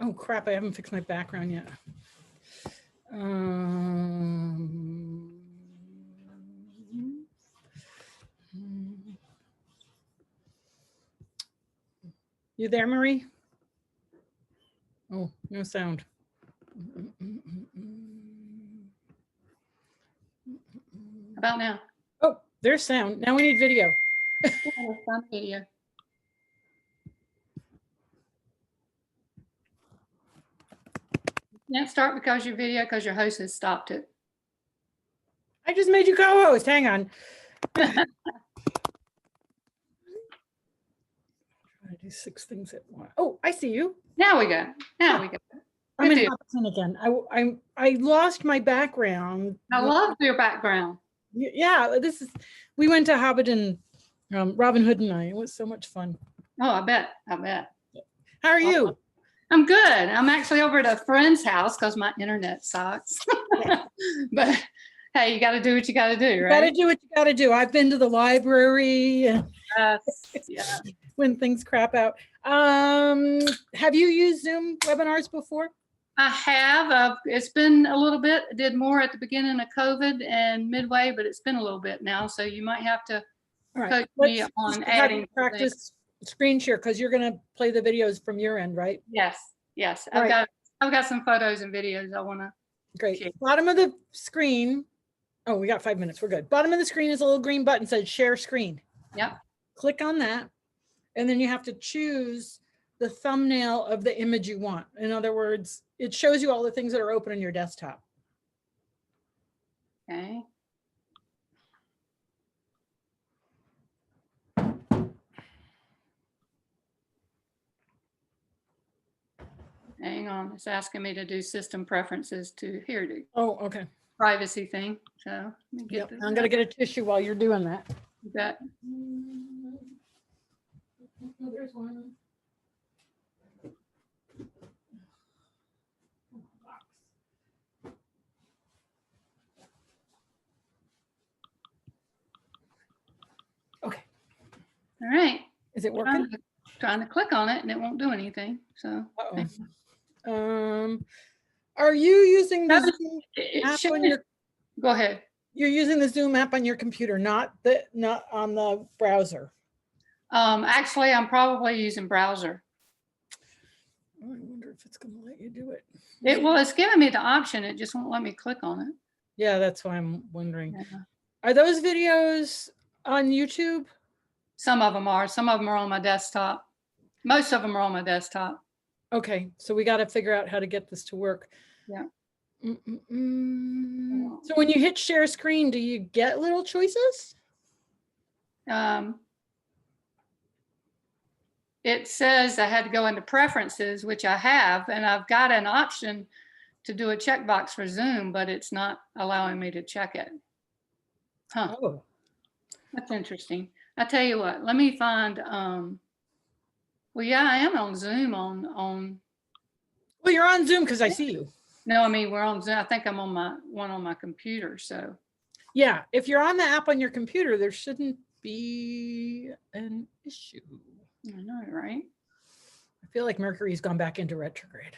Oh crap, I haven't fixed my background yet. You there, Marie? Oh, no sound. How about now? Oh, there's sound. Now we need video. Fun video. Can't start because your host has stopped it. I just made you co-host. Hang on. Try to do 6 things at once. Oh, I see you. Now we go. Now we go. I'm in Hobson again. I lost my background. I love your background. Yeah, we went to Hobbiton, Robin Hood and I. It was so much fun. Oh, I bet. How are you? I'm good. I'm actually over at a friend's house because my internet sucks. But hey, you got to do what you got to do, right? Got to do what you got to do. I've been to the library. Yeah. When things crap out. Have you used Zoom webinars before? I have. It's been a little bit. I did more at the beginning of COVID and midway, but it's been a little bit now. So you might have to coach me on adding practice screen share because you're going to play the videos from your end, right? Yes. I've got some photos and videos I want to. Great. share. Bottom of the screen. Oh, we got 5 minutes. We're good. Bottom of the screen is a little green button that says share screen. Yep. Click on that. And then you have to choose the thumbnail of the image you want. In other words, it shows you all the things that are open on your desktop. Okay. Hang on, it's asking me to do system preferences to here to Oh, okay. privacy thing. So let me get Yep. I'm gonna get a tissue while you're doing that. that. Oh, there's one. Okay. All right. Is it working? Trying to click on it and it won't do anything. So are you using the Zoom app on your? Go ahead. You're using the Zoom app on your computer, not on the browser. Actually, I'm probably using browser. Oh, I wonder if it's going to let you do it. It's giving me the option. It just won't let me click on it. Yeah, that's why I'm wondering. Yeah. Are those videos on YouTube? Some of them are. Some of them are on my desktop. Most of them are on my desktop. Okay, so we got to figure out how to get this to work. Yeah. So when you hit share screen, do you get little choices? It says I had to go into preferences, which I have, and I've got an option to do a checkbox for Zoom, but it's not allowing me to check it. Huh. Oh. That's interesting. I tell you what, let me find, well, yeah, I am on Zoom on. Well, you're on Zoom because I see you. No, I mean, we're on Zoom. I think I'm on my computer, so. Yeah, if you're on the app on your computer, there shouldn't be an issue. I know, right? I feel like Mercury's gone back into retrograde.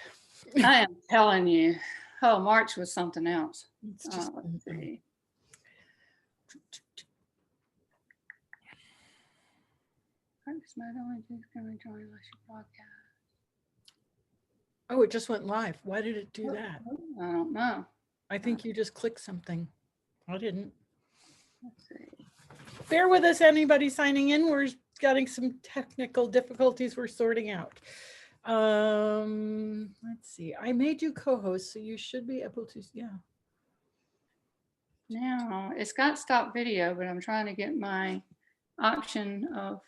I am telling you. Oh, March was something else. It's just Let's see. Oh, it just went live. Why did it do that? I don't know. I think you just clicked something. I didn't. Let's see. Bear with us, anybody signing in. We're getting some technical difficulties we're sorting out. Let's see. I made you co-host, so you should be able to, yeah. Now, it's got stop video, but I'm trying to get my option of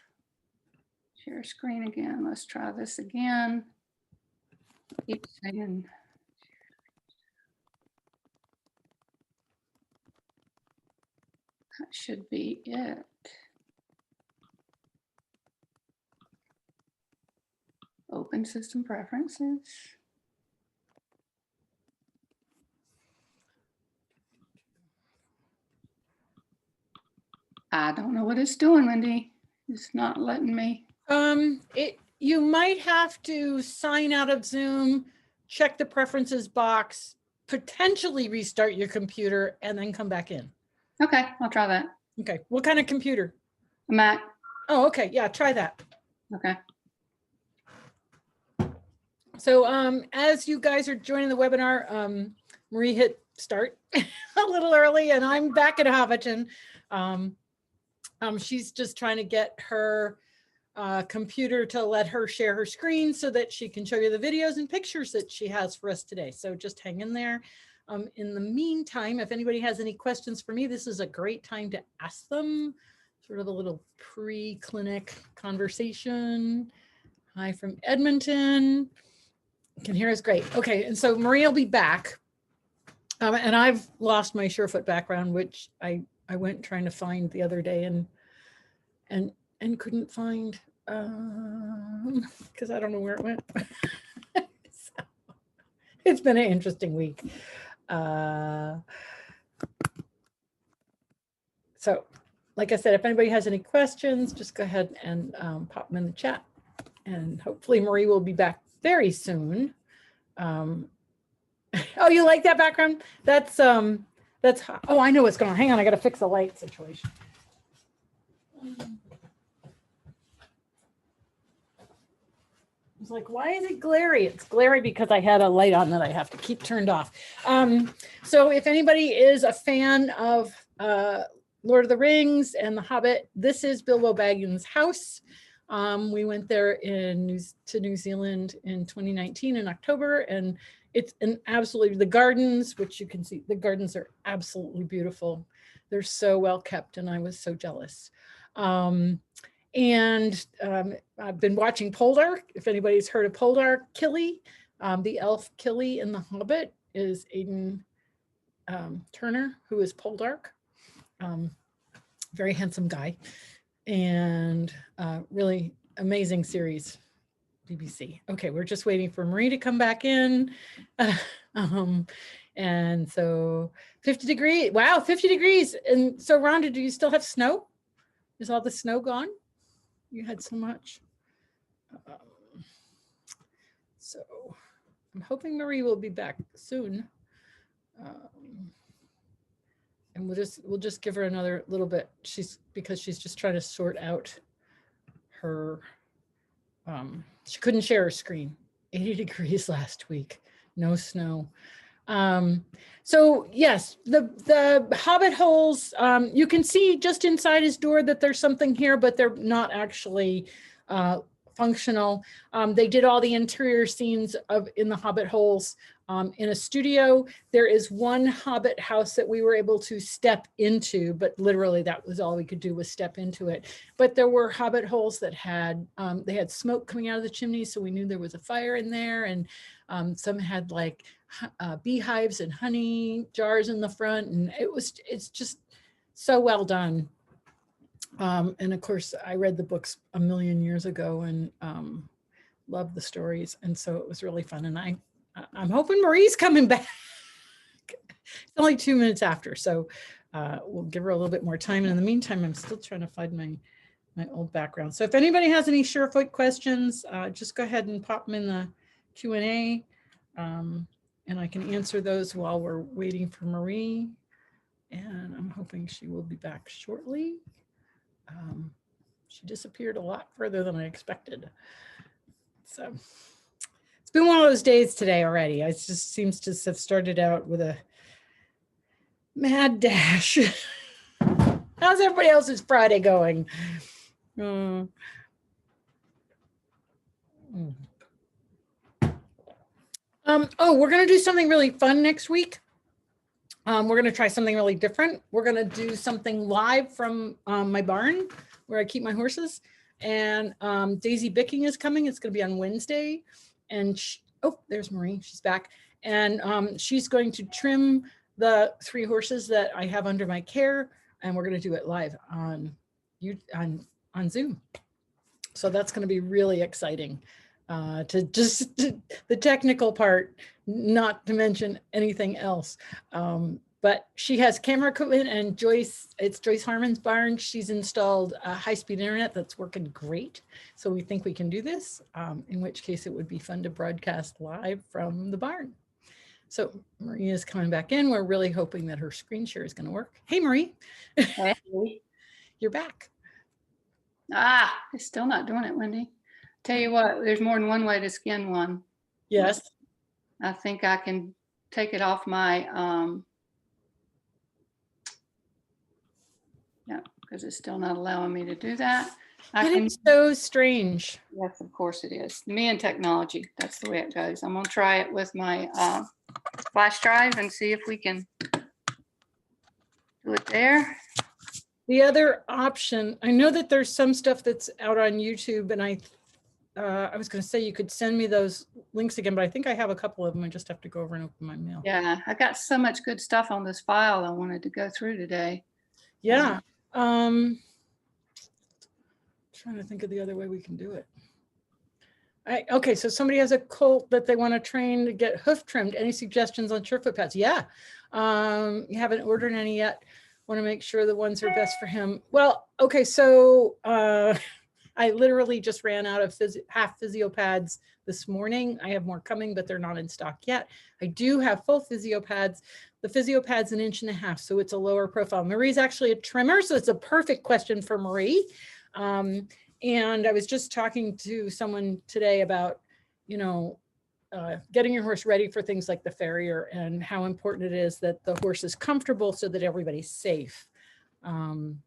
share screen again. Let's try this again. Keep saying. That should be it. Open system preferences. I don't know what it's doing, Wendy. It's not letting me. you might have to sign out of Zoom, check the preferences box, potentially restart your computer, and then come back in. Okay, I'll try that. Okay, what kind of computer? A Mac. Oh, okay, yeah, try that. Okay. So as you guys are joining the webinar, Marie hit start a little early, and I'm back at Hobbiton. She's just trying to get her computer to let her share her screen so that she can show you the videos and pictures that she has for us today. So just hang in there. In the meantime, if anybody has any questions for me, this is a great time to ask them. Sort of a little pre-clinic conversation. Hi from Edmonton. Can hear us great. Okay, and so Marie will be back. And I've lost my SureFoot background, which I went trying to find the other day and couldn't find because I don't know where it went. So, it's been an interesting week. So like I said, if anybody has any questions, just go ahead and pop them in the chat, and hopefully Marie will be back very soon. Oh, you like that background? That's oh, I know what's going on. Hang on, I got to fix the light situation. It's like, why is it glary? It's glary because I had a light on that I have to keep turned off. So if anybody is a fan of Lord of the Rings and The Hobbit, this is Bilbo Baggins' house. We went there to New Zealand in 2019 in October, and it's an absolutely, the gardens, which you can see, the gardens are absolutely beautiful. They're so well kept, and I was so jealous. I've been watching Poldark. If anybody's heard of Poldark, Killy, the elf Killy in The Hobbit is Aidan Turner, who is Poldark. Very handsome guy, and really amazing series, BBC. Okay, we're just waiting for Marie to come back in. And so 50 degrees, wow, 50 degrees. And so Rhonda, do you still have snow? Is all the snow gone? You had so much. So I'm hoping Marie will be back soon. And we'll just give her another little bit. Because she's just trying to sort out her, she couldn't share her screen. 80 degrees last week, no snow. So yes, the Hobbit holes, you can see just inside his door that there's something here, but they're not actually functional. They did all the interior scenes in the Hobbit holes in a studio. There is one Hobbit house that we were able to step into, but literally that was all we could do was step into it. But there were Hobbit holes that had, they had smoke coming out of the chimney, so we knew there was a fire in there, and some had like beehives and honey jars in the front, and it's just so well done. And of course, I read the books a million years ago and loved the stories, and so it was really fun. And I'm hoping Marie's coming back. It's only 2 minutes after, so we'll give her a little bit more time. And in the meantime, I'm still trying to find my old background. So if anybody has any SureFoot questions, just go ahead and pop them in the Q&A, and I can answer those while we're waiting for Marie. And I'm hoping she will be back shortly. She disappeared a lot further than I expected. So it's been one of those days today already. It just seems to have started out with a mad dash. How's everybody else's Friday going? Oh, we're going to do something really fun next week. We're going to try something really different. We're going to do something live from my barn where I keep my horses. And Daisy Bicking is coming. It's going to be on Wednesday. And oh, there's Marie. She's back. And she's going to trim the 3 horses that I have under my care. And we're going to do it live on Zoom. So that's going to be really exciting. The technical part, not to mention anything else. but she has camera equipment, and it's Joyce Harmon's barn. She's installed a high-speed internet that's working great. So we think we can do this, in which case it would be fun to broadcast live from the barn. So Marie is coming back in. We're really hoping that her screen share is going to work. Hey, Marie. Hey. You're back. It's still not doing it, Wendy. Tell you what, there's more than one way to skin one. Yes. I think I can take it off my, yeah, because it's still not allowing me to do that. It's so strange. Yes, of course it is. Me and technology, that's the way it goes. I'm gonna try it with my flash drive and see if we can do it there. The other option, I know that there's some stuff that's out on YouTube, and I was going to say you could send me those links again, but I think I have a couple of them. I just have to go over and open my mail. Yeah, I got so much good stuff on this file I wanted to go through today. Yeah. Trying to think of the other way we can do it. Okay, so somebody has a colt that they want to train to get hoof trimmed. Any suggestions on SureFoot pads? Yeah. You haven't ordered any yet. Want to make sure the ones are best for him. Well, okay, so I literally just ran out of half physio pads this morning. I have more coming, but they're not in stock yet. I do have full physio pads. The physio pad's 1.5 inches, so it's a lower profile. Marie's actually a trimmer, so it's a perfect question for Marie. And I was just talking to someone today about, you know, getting your horse ready for things like the farrier, and how important it is that the horse is comfortable so that everybody's safe. Hang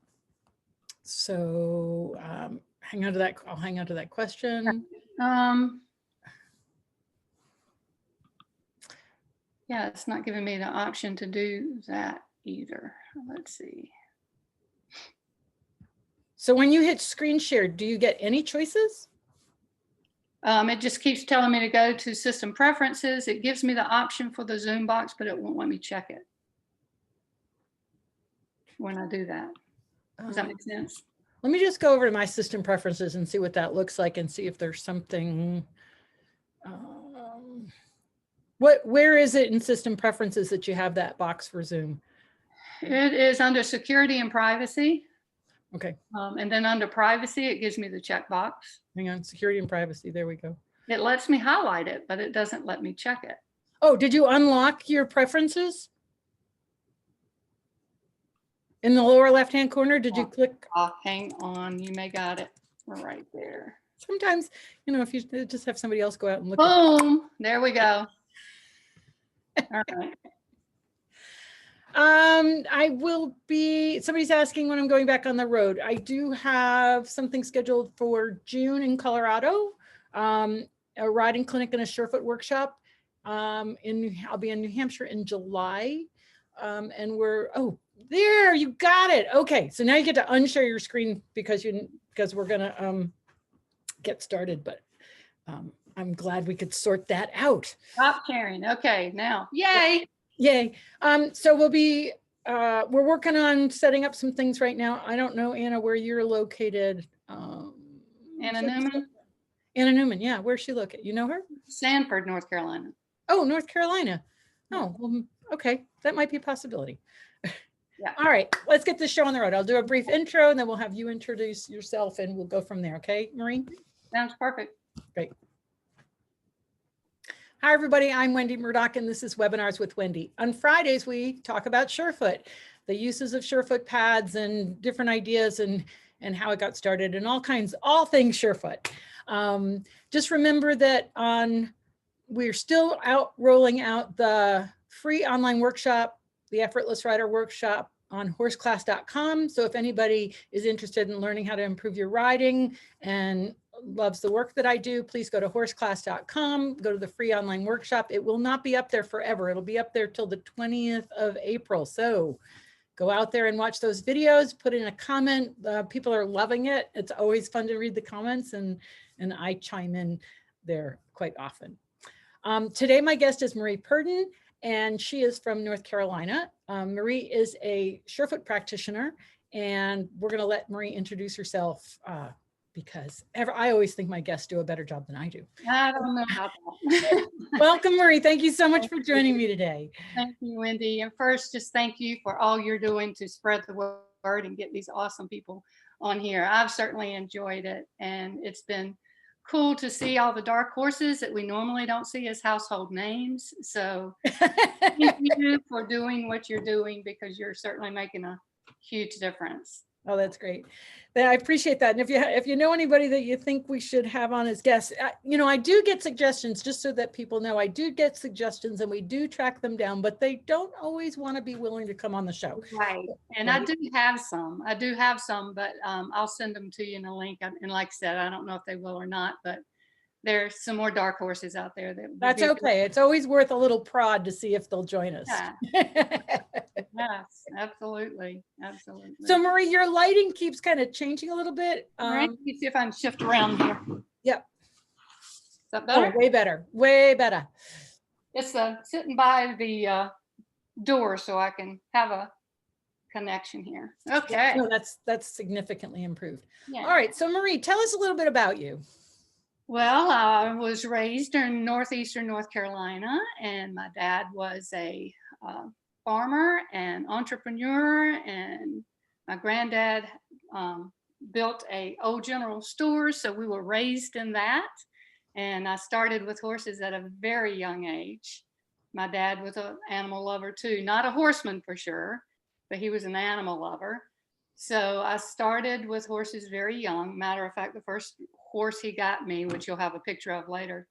on to that. I'll hang on to that question. Yeah, it's not giving me the option to do that either. Let's see. So when you hit screen share, do you get any choices? It just keeps telling me to go to system preferences. It gives me the option for the Zoom box, but it won't let me check it when I do that. Does that make sense? Let me just go over to my system preferences and see what that looks like, and see if there's something. Where is it in system preferences that you have that box for Zoom? It is under security and privacy. Okay. And then under privacy, it gives me the checkbox. Hang on, security and privacy. There we go. It lets me highlight it, but it doesn't let me check it. Oh, did you unlock your preferences? In the lower left-hand corner, did you click? Hang on, you may got it right there. Sometimes, you know, if you just have somebody else go out and look. Boom, there we go. All right. Somebody's asking when I'm going back on the road. I do have something scheduled for June in Colorado, a riding clinic and a SureFoot workshop. I'll be in New Hampshire in July. And there, you got it. Okay, so now you get to unshare your screen because we're gonna get started, but I'm glad we could sort that out. Stop sharing. Okay, now, yay. Yay. So we're working on setting up some things right now. I don't know, Anna, where you're located. Anna Newman? Anna Newman, yeah. Where's she located? You know her? Sanford, North Carolina. Oh, North Carolina. Oh, well, okay. That might be a possibility. Yeah. All right, let's get this show on the road. I'll do a brief intro and then we'll have you introduce yourself and we'll go from there. Okay, Marie? Sounds perfect. Great. Hi, everybody. I'm Wendy Murdoch, and this is Webinars with Wendy. On Fridays, we talk about SureFoot, the uses of SureFoot pads and different ideas and how it got started and all things SureFoot. Just remember that we're still rolling out the free online workshop, the Effortless Rider Workshop, on horseclass.com. So if anybody is interested in learning how to improve your riding and loves the work that I do, please go to horseclass.com, go to the free online workshop. It will not be up there forever. It'll be up there till the 20th of April. So go out there and watch those videos, put in a comment. People are loving it. It's always fun to read the comments, and I chime in there quite often. Today, my guest is Marie Pruden, and she is from North Carolina. Marie is a SureFoot practitioner, and we're going to let Marie introduce herself because I always think my guests do a better job than I do. I don't know about that. Welcome, Marie. Thank you so much for joining me today. Thank you, Wendy. And first, just thank you for all you're doing to spread the word and get these awesome people on here. I've certainly enjoyed it, and it's been cool to see all the dark horses that we normally don't see as household names. So thank you for doing what you're doing, because you're certainly making a huge difference. Oh, that's great. I appreciate that. And if you know anybody that you think we should have on as guests, I do get suggestions, just so that people know, I do get suggestions and we do track them down, but they don't always want to be willing to come on the show. Right. And I do have some, but I'll send them to you in a link. And like I said, I don't know if they will or not, but there's some more dark horses out there. That's okay. It's always worth a little prod to see if they'll join us. Yeah. Yes, absolutely. Absolutely. So Marie, your lighting keeps kind of changing a little bit. Right. Let me see if I can shift around here. Yep. Is that better? Oh, way better. Way better. It's sitting by the door so I can have a connection here. Okay. No, that's significantly improved. Yeah. All right. So Marie, tell us a little bit about you. Well, I was raised in northeastern North Carolina, and my dad was a farmer and entrepreneur, and my granddad built a old general store, so we were raised in that. And I started with horses at a very young age. My dad was an animal lover too, not a horseman for sure, but he was an animal lover. So I started with horses very young. Matter of fact, the first horse he got me, which you'll have a picture of later,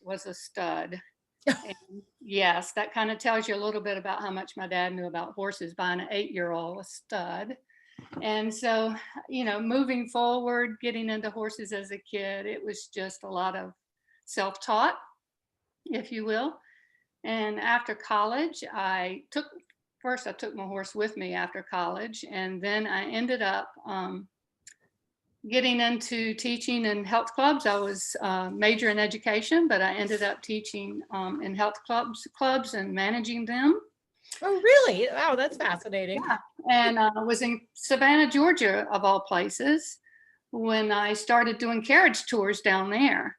was a stud. And yes, that kind of tells you a little bit about how much my dad knew about horses, buying an 8-year-old a stud. And so, moving forward, getting into horses as a kid, it was just a lot of self-taught, if you will. And after college, I took my horse with me after college, and then I ended up getting into teaching in health clubs. I was major in education, but I ended up teaching in health clubs and managing them. Oh, really? Wow, that's fascinating. Yeah. And I was in Savannah, Georgia, of all places, when I started doing carriage tours down there.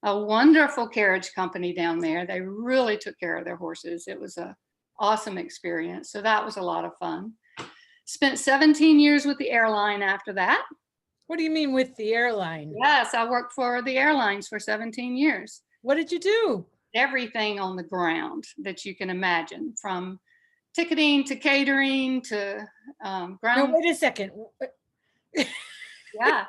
A wonderful carriage company down there. They really took care of their horses. It was an awesome experience. So that was a lot of fun. Spent 17 years with the airline after that. What do you mean with the airline? Yes, I worked for the airlines for 17 years. What did you do? Everything on the ground that you can imagine, from ticketing to catering to ground. No, wait a second. Yeah.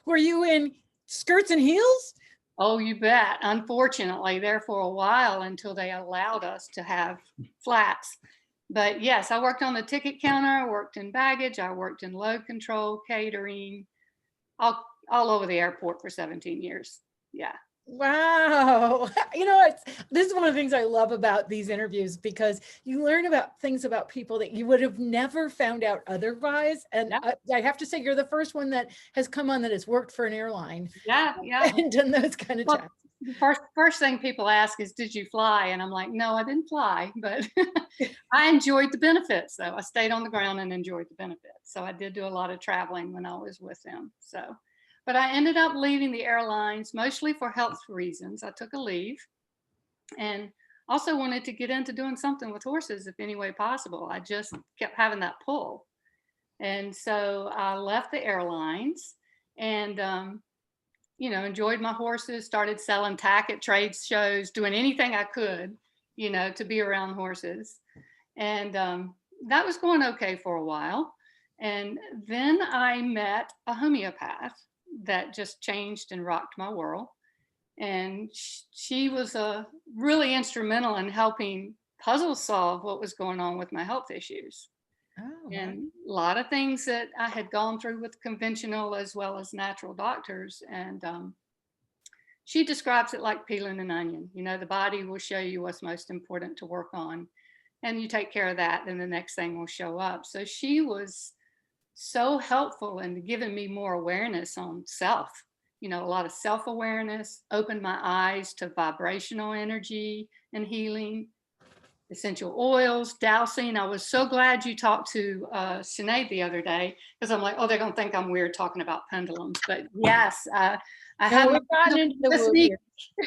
Were you in skirts and heels? Oh, you bet. Unfortunately, there for a while until they allowed us to have flats. But yes, I worked on the ticket counter, I worked in baggage, I worked in load control, catering, all over the airport for 17 years. Yeah. Wow. This is one of the things I love about these interviews, because you learn about things about people that you would have never found out otherwise. And Yeah. I have to say, you're the first one that has come on that has worked for an airline. Yeah. And done those kind of tasks. The first thing people ask is, did you fly? And I'm like, no, I didn't fly, but I enjoyed the benefits. So I stayed on the ground and enjoyed the benefits. So I did do a lot of traveling when I was with them. But I ended up leaving the airlines mostly for health reasons. I took a leave and also wanted to get into doing something with horses if any way possible. I just kept having that pull. And so I left the airlines and, enjoyed my horses, started selling tack at trade shows, doing anything I could, to be around horses. And that was going okay for a while. And then I met a homeopath that just changed and rocked my world. And she was really instrumental in helping puzzle solve what was going on with my health issues. Oh, And a lot of things that I had gone through with conventional as well as natural doctors. And she describes it like peeling an onion. The body will show you what's most important to work on. And you take care of that, then the next thing will show up. So she was so helpful in giving me more awareness on self, a lot of self-awareness, opened my eyes to vibrational energy and healing. essential oils, dowsing. I was so glad you talked to Sinead the other day, because I'm like, oh, they're gonna think I'm weird talking about pendulums. But yes, I have we've gotten into the with woo me. here.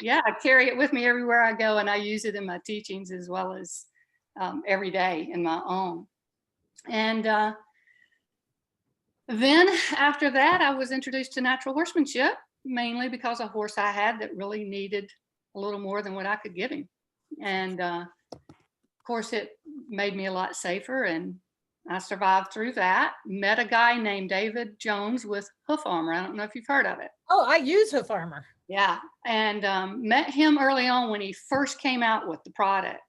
Yeah, I carry it with me everywhere I go, and I use it in my teachings as well as every day in my own. And then after that, I was introduced to natural horsemanship, mainly because a horse I had that really needed a little more than what I could give him. And of course, it made me a lot safer, and I survived through that. Met a guy named David Jones with Hoof Armor. I don't know if you've heard of it. Oh, I use Hoof Armor. Yeah, and met him early on when he first came out with the product,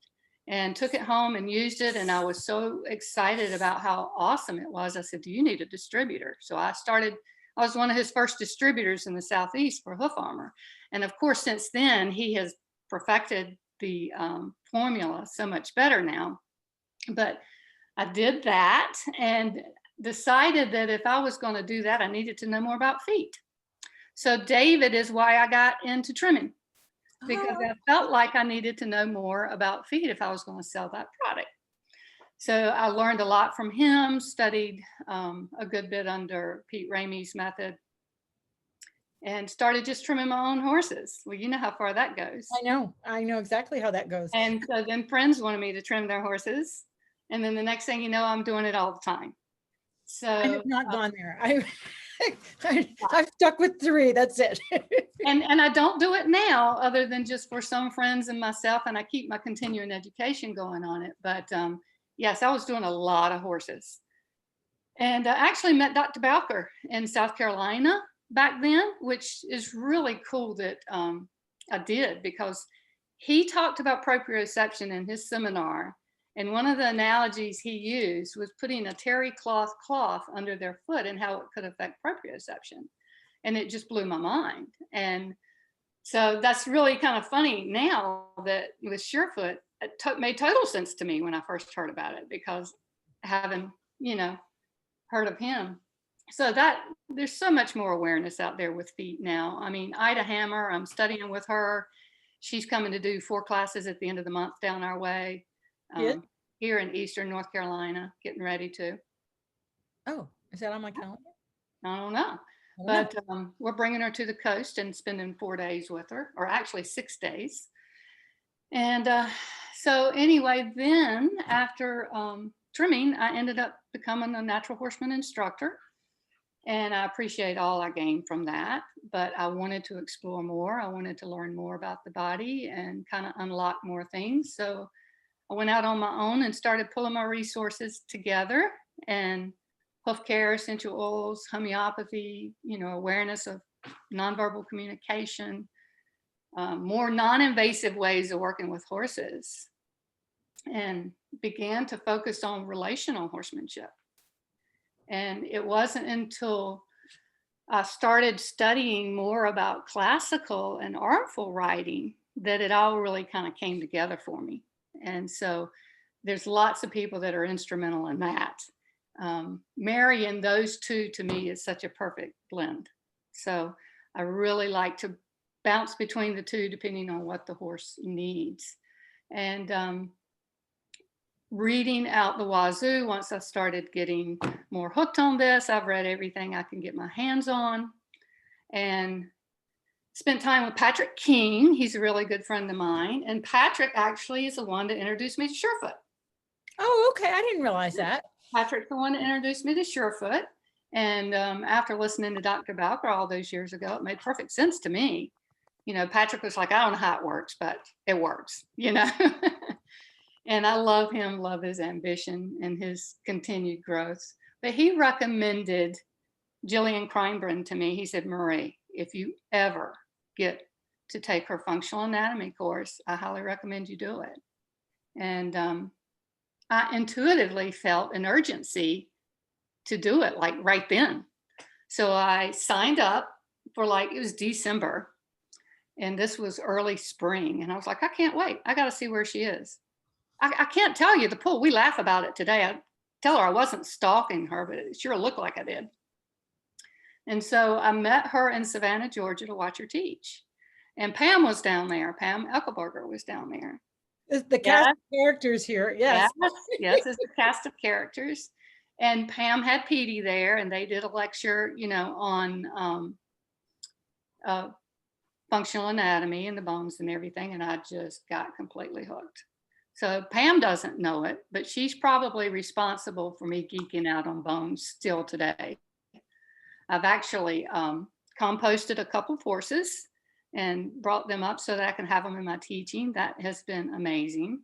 and took it home and used it. And I was so excited about how awesome it was. I said, do you need a distributor? So I was one of his first distributors in the Southeast for Hoof Armor. And of course, since then, he has perfected the formula so much better now. But I did that and decided that if I was going to do that, I needed to know more about feet. So David is why I got into trimming, because I felt like I needed to know more about feet if I was going to sell that product. So I learned a lot from him, studied a good bit under Pete Ramey's method, and started just trimming my own horses. Well, you know how far that goes. I know exactly how that goes. And so then friends wanted me to trim their horses. And then the next thing you know, I'm doing it all the time. So I have not gone there. I've stuck with 3. That's it. and I don't do it now, other than just for some friends and myself. And I keep my continuing education going on it. But yes, I was doing a lot of horses. And I actually met Dr. Bowker in South Carolina back then, which is really cool that I did, because he talked about proprioception in his seminar. And one of the analogies he used was putting a terry cloth under their foot and how it could affect proprioception. And it just blew my mind. And so that's really kind of funny now that with SureFoot, it made total sense to me when I first heard about it, because having, heard of him. So that there's so much more awareness out there with feet now. I mean, Ida Hammer, I'm studying with her. She's coming to do 4 classes at the end of the month down our way. Here in Eastern North Carolina, getting ready to. Oh, is that on my calendar? I don't know. But we're bringing her to the coast and spending 4 days with her, or actually 6 days. And so anyway, then after trimming, I ended up becoming a natural horseman instructor. And I appreciate all I gained from that, but I wanted to explore more. I wanted to learn more about the body and kind of unlock more things. So I went out on my own and started pulling my resources together, and hoof care, essential oils, homeopathy, awareness of nonverbal communication, more non-invasive ways of working with horses, and began to focus on relational horsemanship. And it wasn't until I started studying more about classical and artful writing that it all really kind of came together for me. And so there's lots of people that are instrumental in that. Marrying those two to me is such a perfect blend. So I really like to bounce between the two depending on what the horse needs. And reading out the wazoo, once I started getting more hooked on this, I've read everything I can get my hands on, and spent time with Patrick King. He's a really good friend of mine. And Patrick actually is the one that introduced me to SureFoot. Oh, okay. I didn't realize that. Patrick's the one that introduced me to SureFoot. And after listening to Dr. Bowker all those years ago, it made perfect sense to me. Patrick was like, I don't know how it works, but it works, And I love him, love his ambition and his continued growth. But he recommended Jillian Kreinbrand to me. He said, Marie, if you ever get to take her functional anatomy course, I highly recommend you do it. And I intuitively felt an urgency to do it, like right then. So I signed up for it was December, and this was early spring. And I was like, I can't wait. I got to see where she is. I can't tell you the pool. We laugh about it today. I tell her I wasn't stalking her, but it sure looked like I did. And so I met her in Savannah, Georgia to watch her teach. And Pam was down there. Pam Eckelberger was down there. The cast of characters here. Yes. Yes, yes, it's a cast of characters. And Pam had Petey there, and they did a lecture, on uh, functional anatomy and the bones and everything, and I just got completely hooked. So Pam doesn't know it, but she's probably responsible for me geeking out on bones still today. I've actually composted a couple of horses and brought them up so that I can have them in my teaching. That has been amazing.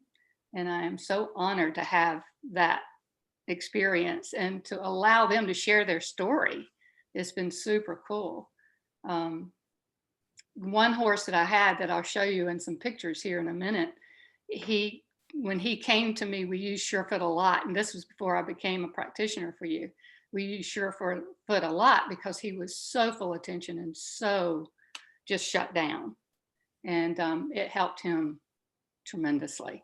And I am so honored to have that experience and to allow them to share their story. It's been super cool. One horse that I had that I'll show you in some pictures here in a minute, when he came to me, we used SureFoot a lot. And this was before I became a practitioner for you. We used SureFoot a lot because he was so full of attention and so just shut down. And it helped him tremendously.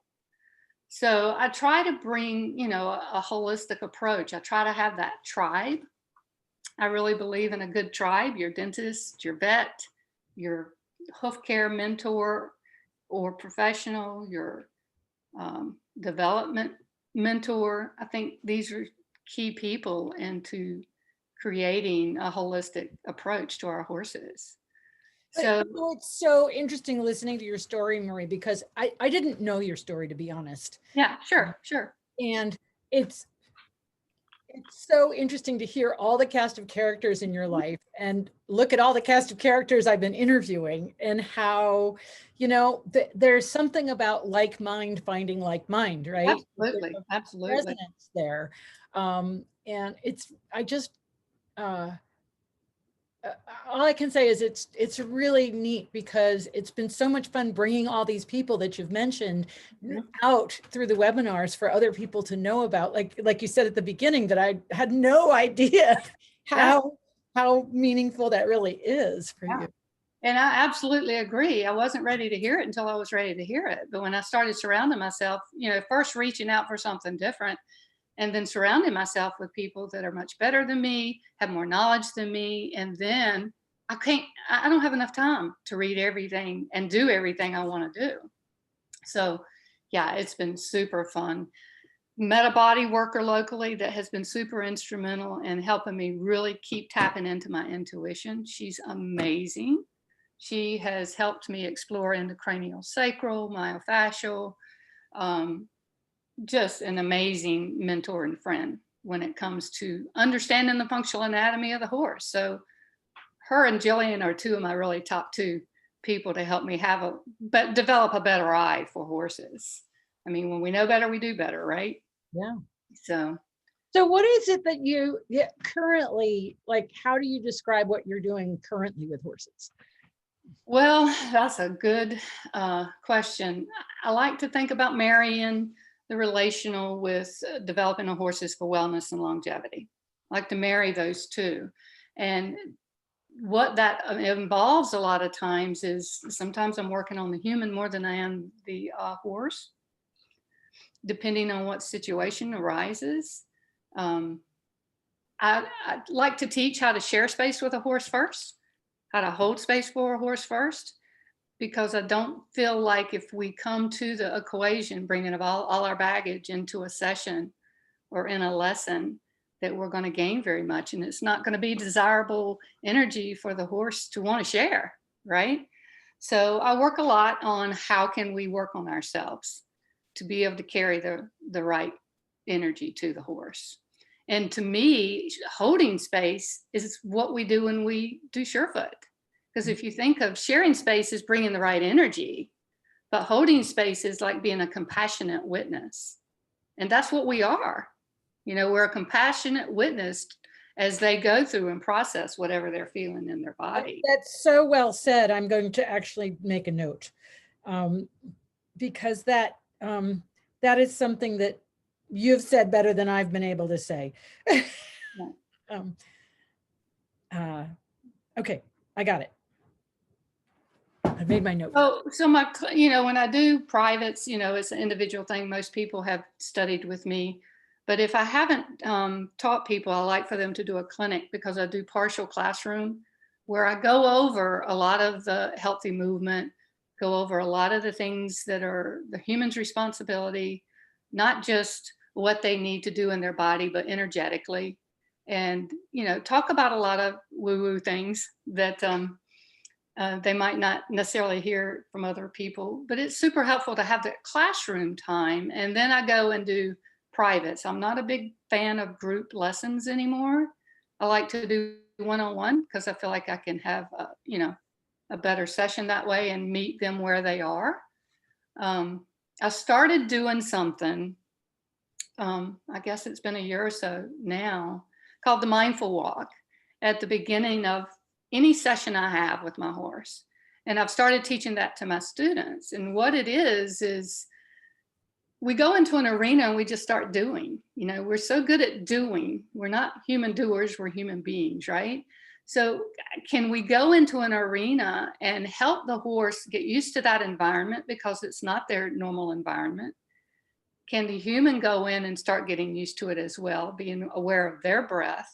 So I try to bring, a holistic approach. I try to have that tribe. I really believe in a good tribe, your dentist, your vet, your hoof care mentor or professional, your development mentor. I think these are key people into creating a holistic approach to our horses. So it's so interesting listening to your story, Marie, because I didn't know your story, to be honest. Yeah, sure. And it's so interesting to hear all the cast of characters in your life and look at all the cast of characters I've been interviewing and how, there's something about like mind finding like mind, right? Absolutely. Resonance there. And all I can say is it's really neat because it's been so much fun bringing all these people that you've mentioned out through the webinars for other people to know about. Like you said at the beginning, that I had no idea how meaningful that really is for you. And I absolutely agree. I wasn't ready to hear it until I was ready to hear it. But when I started surrounding myself, first reaching out for something different, and then surrounding myself with people that are much better than me, have more knowledge than me. And then I don't have enough time to read everything and do everything I want to do. So yeah, it's been super fun. Met a body worker locally that has been super instrumental in helping me really keep tapping into my intuition. She's amazing. She has helped me explore into cranial sacral, myofascial, just an amazing mentor and friend when it comes to understanding the functional anatomy of the horse. So her and Jillian are two of my really top two people to help me develop a better eye for horses. I mean, when we know better, we do better, right? Yeah. So what is it that you currently, how do you describe what you're doing currently with horses? Well, that's a good question. I like to think about marrying the relational with developing a horses for wellness and longevity. I like to marry those two. And what that involves a lot of times is sometimes I'm working on the human more than I am the horse, depending on what situation arises. I'd like to teach how to share space with a horse first, how to hold space for a horse first, because I don't feel like if we come to the equation, bringing all our baggage into a session or in a lesson, that we're going to gain very much. And it's not going to be desirable energy for the horse to want to share, right? So I work a lot on how can we work on ourselves to be able to carry the right energy to the horse. And to me, holding space is what we do when we do SureFoot. Because if you think of sharing space as bringing the right energy, but holding space is like being a compassionate witness. And that's what we are. We're a compassionate witness as they go through and process whatever they're feeling in their body. That's so well said. I'm going to actually make a note because that is something that you've said better than I've been able to say. Okay, I got it. I made my note. So when I do privates, it's an individual thing. Most people have studied with me, but if I haven't taught people, I like for them to do a clinic because I do partial classroom where I go over a lot of the healthy movement, go over a lot of the things that are the human's responsibility, not just what they need to do in their body, but energetically. And, talk about a lot of woo-woo things that they might not necessarily hear from other people, but it's super helpful to have that classroom time. And then I go and do privates. I'm not a big fan of group lessons anymore. I like to do one-on-one because I feel like I can have, a better session that way and meet them where they are. I started doing something, I guess it's been a year or so now, called the mindful walk at the beginning of any session I have with my horse. And I've started teaching that to my students. And what it is we go into an arena and we just start doing. We're so good at doing. We're not human doers, we're human beings, right? So can we go into an arena and help the horse get used to that environment because it's not their normal environment? Can the human go in and start getting used to it as well, being aware of their breath?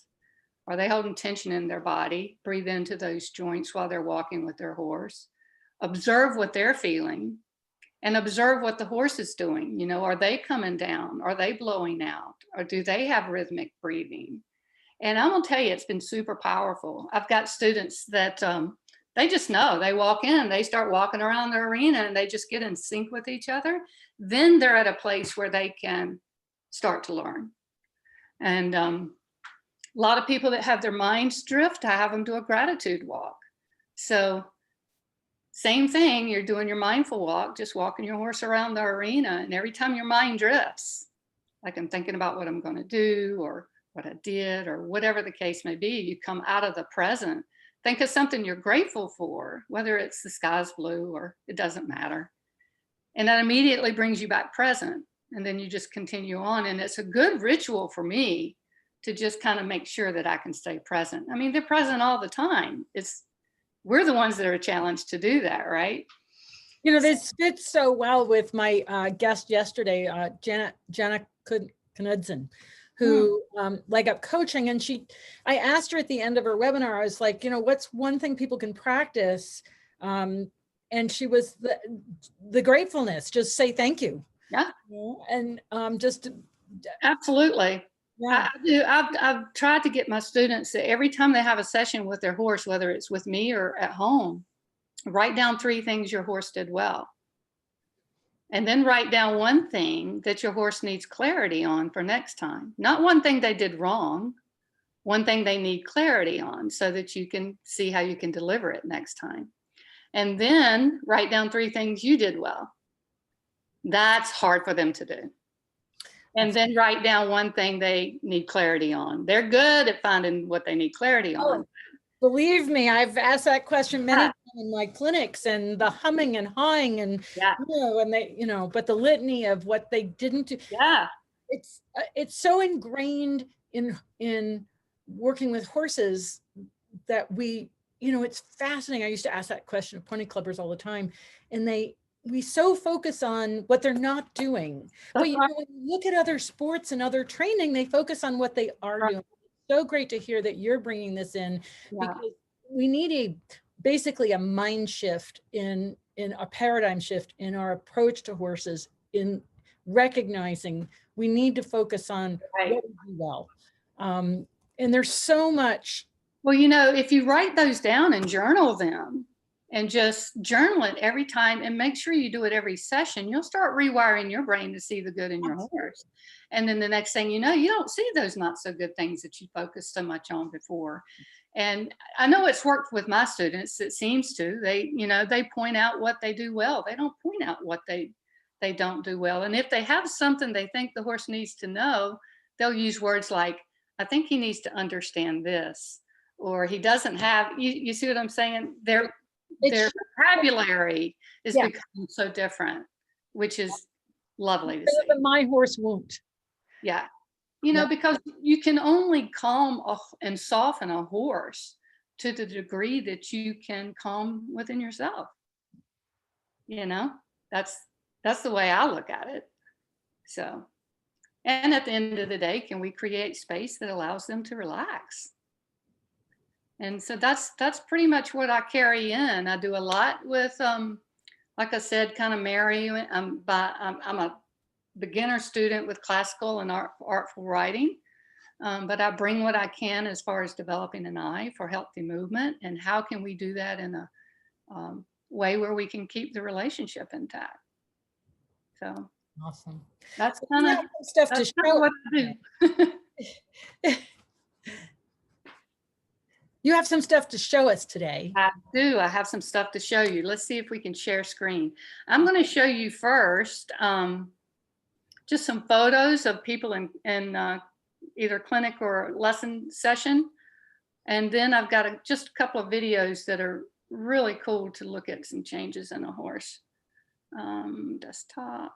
Are they holding tension in their body? Breathe into those joints while they're walking with their horse. Observe what they're feeling and observe what the horse is doing. Are they coming down? Are they blowing out? Or do they have rhythmic breathing? And I'm gonna tell you, it's been super powerful. I've got students that they just know. They walk in, they start walking around the arena and they just get in sync with each other. Then they're at a place where they can start to learn. And a lot of people that have their minds drift, I have them do a gratitude walk. So same thing, you're doing your mindful walk, just walking your horse around the arena. And every time your mind drifts, like I'm thinking about what I'm going to do or what I did or whatever the case may be, you come out of the present. Think of something you're grateful for, whether it's the sky's blue or it doesn't matter. And that immediately brings you back present. And then you just continue on. And it's a good ritual for me to just kind of make sure that I can stay present. I mean, they're present all the time. We're the ones that are challenged to do that, right? This fits so well with my guest yesterday, Jenna Knudsen, who leg up coaching. And I asked her at the end of her webinar, I was like, what's one thing people can practice? And she was the gratefulness, just say thank you. Yeah. And just. Absolutely. Yeah. I do. I've tried to get my students that every time they have a session with their horse, whether it's with me or at home, write down 3 things your horse did well. And then write down 1 thing that your horse needs clarity on for next time. Not 1 thing they did wrong, 1 thing they need clarity on so that you can see how you can deliver it next time. And then write down 3 things you did well. That's hard for them to do. And then write down 1 thing they need clarity on. They're good at finding what they need clarity on. Oh, believe me, I've asked that question many times in my clinics, and the humming and hawing and, and they, but the litany of what they didn't do. Yeah. It's so ingrained in working with horses that it's fascinating. I used to ask that question of pony clubbers all the time, and we so focus on what they're not doing. But when you look at other sports and other training, they focus on what they are doing. So great to hear that you're bringing this in, because we need basically a mind shift in a paradigm shift in our approach to horses, in recognizing we need to focus on what we do well. And there's so much. Well, if you write those down and journal them, and just journal it every time and make sure you do it every session, you'll start rewiring your brain to see the good in your horse. And then the next thing you know, you don't see those not so good things that you focused so much on before. And I know it's worked with my students. It seems to. They point out what they do well. They don't point out what they don't do well. And if they have something they think the horse needs to know, they'll use words like, I think he needs to understand this, or he doesn't have, you see what I'm saying? Their vocabulary is becoming so different, which is lovely to see. My horse won't. Yeah. Because you can only calm and soften a horse to the degree that you can calm within yourself. That's the way I look at it. So, and at the end of the day, can we create space that allows them to relax? And so that's pretty much what I carry in. I do a lot with like I said, kind of marry. I'm a beginner student with classical and artful writing. But I bring what I can as far as developing an eye for healthy movement, and how can we do that in a way where we can keep the relationship intact. So Awesome. that's You kind have of some stuff to show. what I do. You have some stuff to show us today. I do. I have some stuff to show you. Let's see if we can share screen. I'm going to show you first just some photos of people in either clinic or lesson session. And then I've got just a couple of videos that are really cool to look at some changes in a horse. Desktop.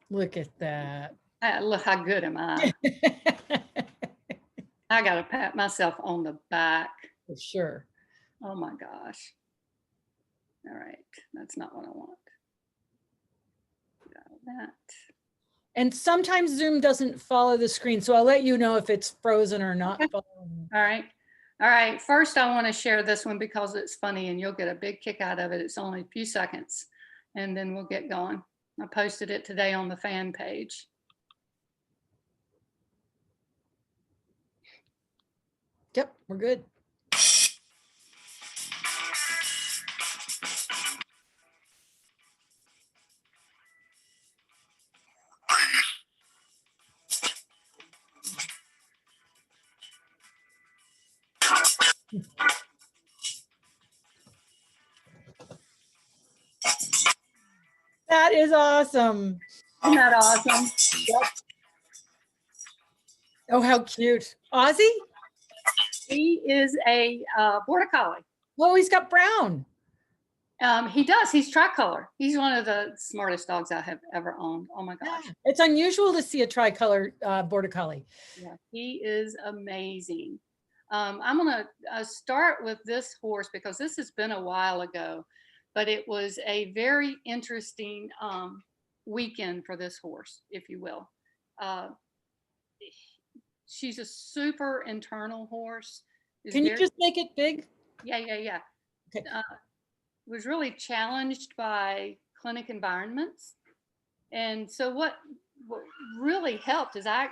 Look at that. Look, how good am I? I got to pat myself on the back. For sure. Oh my gosh. All right. That's not what I want. Got that. And sometimes Zoom doesn't follow the screen, so I'll let you know if it's frozen or not. Okay. All right. All right. First, I want to share this one because it's funny and you'll get a big kick out of it. It's only a few seconds and then we'll get going. I posted it today on the fan page. Yep, we're good. That is awesome. Isn't that awesome? Yep. Oh, how cute. Ozzy? He is a border collie. Oh, he's got brown. He does. He's tricolor. He's one of the smartest dogs I have ever owned. Oh my gosh. Yeah. It's unusual to see a tricolor border collie. Yeah, he is amazing. I'm going to start with this horse because this has been a while ago, but it was a very interesting weekend for this horse, if you will. She's a super internal horse. Can you just make it big? Yeah. Okay. Was really challenged by clinic environments. And so what really helped is I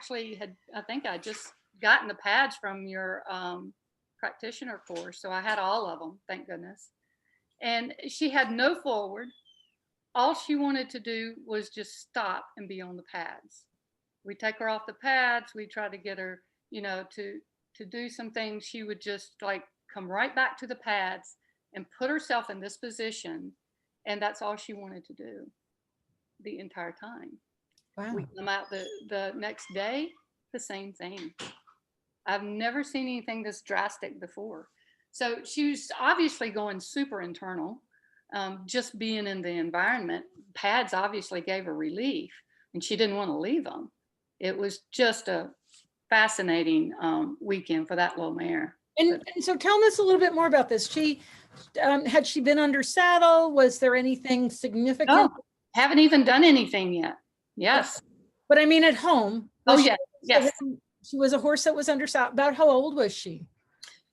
think I just gotten the pads from your practitioner course. So I had all of them, thank goodness. And she had no forward. All she wanted to do was just stop and be on the pads. We take her off the pads. We try to get her, to do some things. She would just like come right back to the pads and put herself in this position. And that's all she wanted to do the entire time. Wow. We come out the next day, the same thing. I've never seen anything this drastic before. So she was obviously going super internal, just being in the environment. Pads obviously gave her relief and she didn't want to leave them. It was just a fascinating weekend for that little mare. And so tell us a little bit more about this. She had she been under saddle? Was there anything significant? Oh, haven't even done anything yet. Yes. But I mean at home. Oh, yeah. Yes. She was a horse that was under saddle. About how old was she?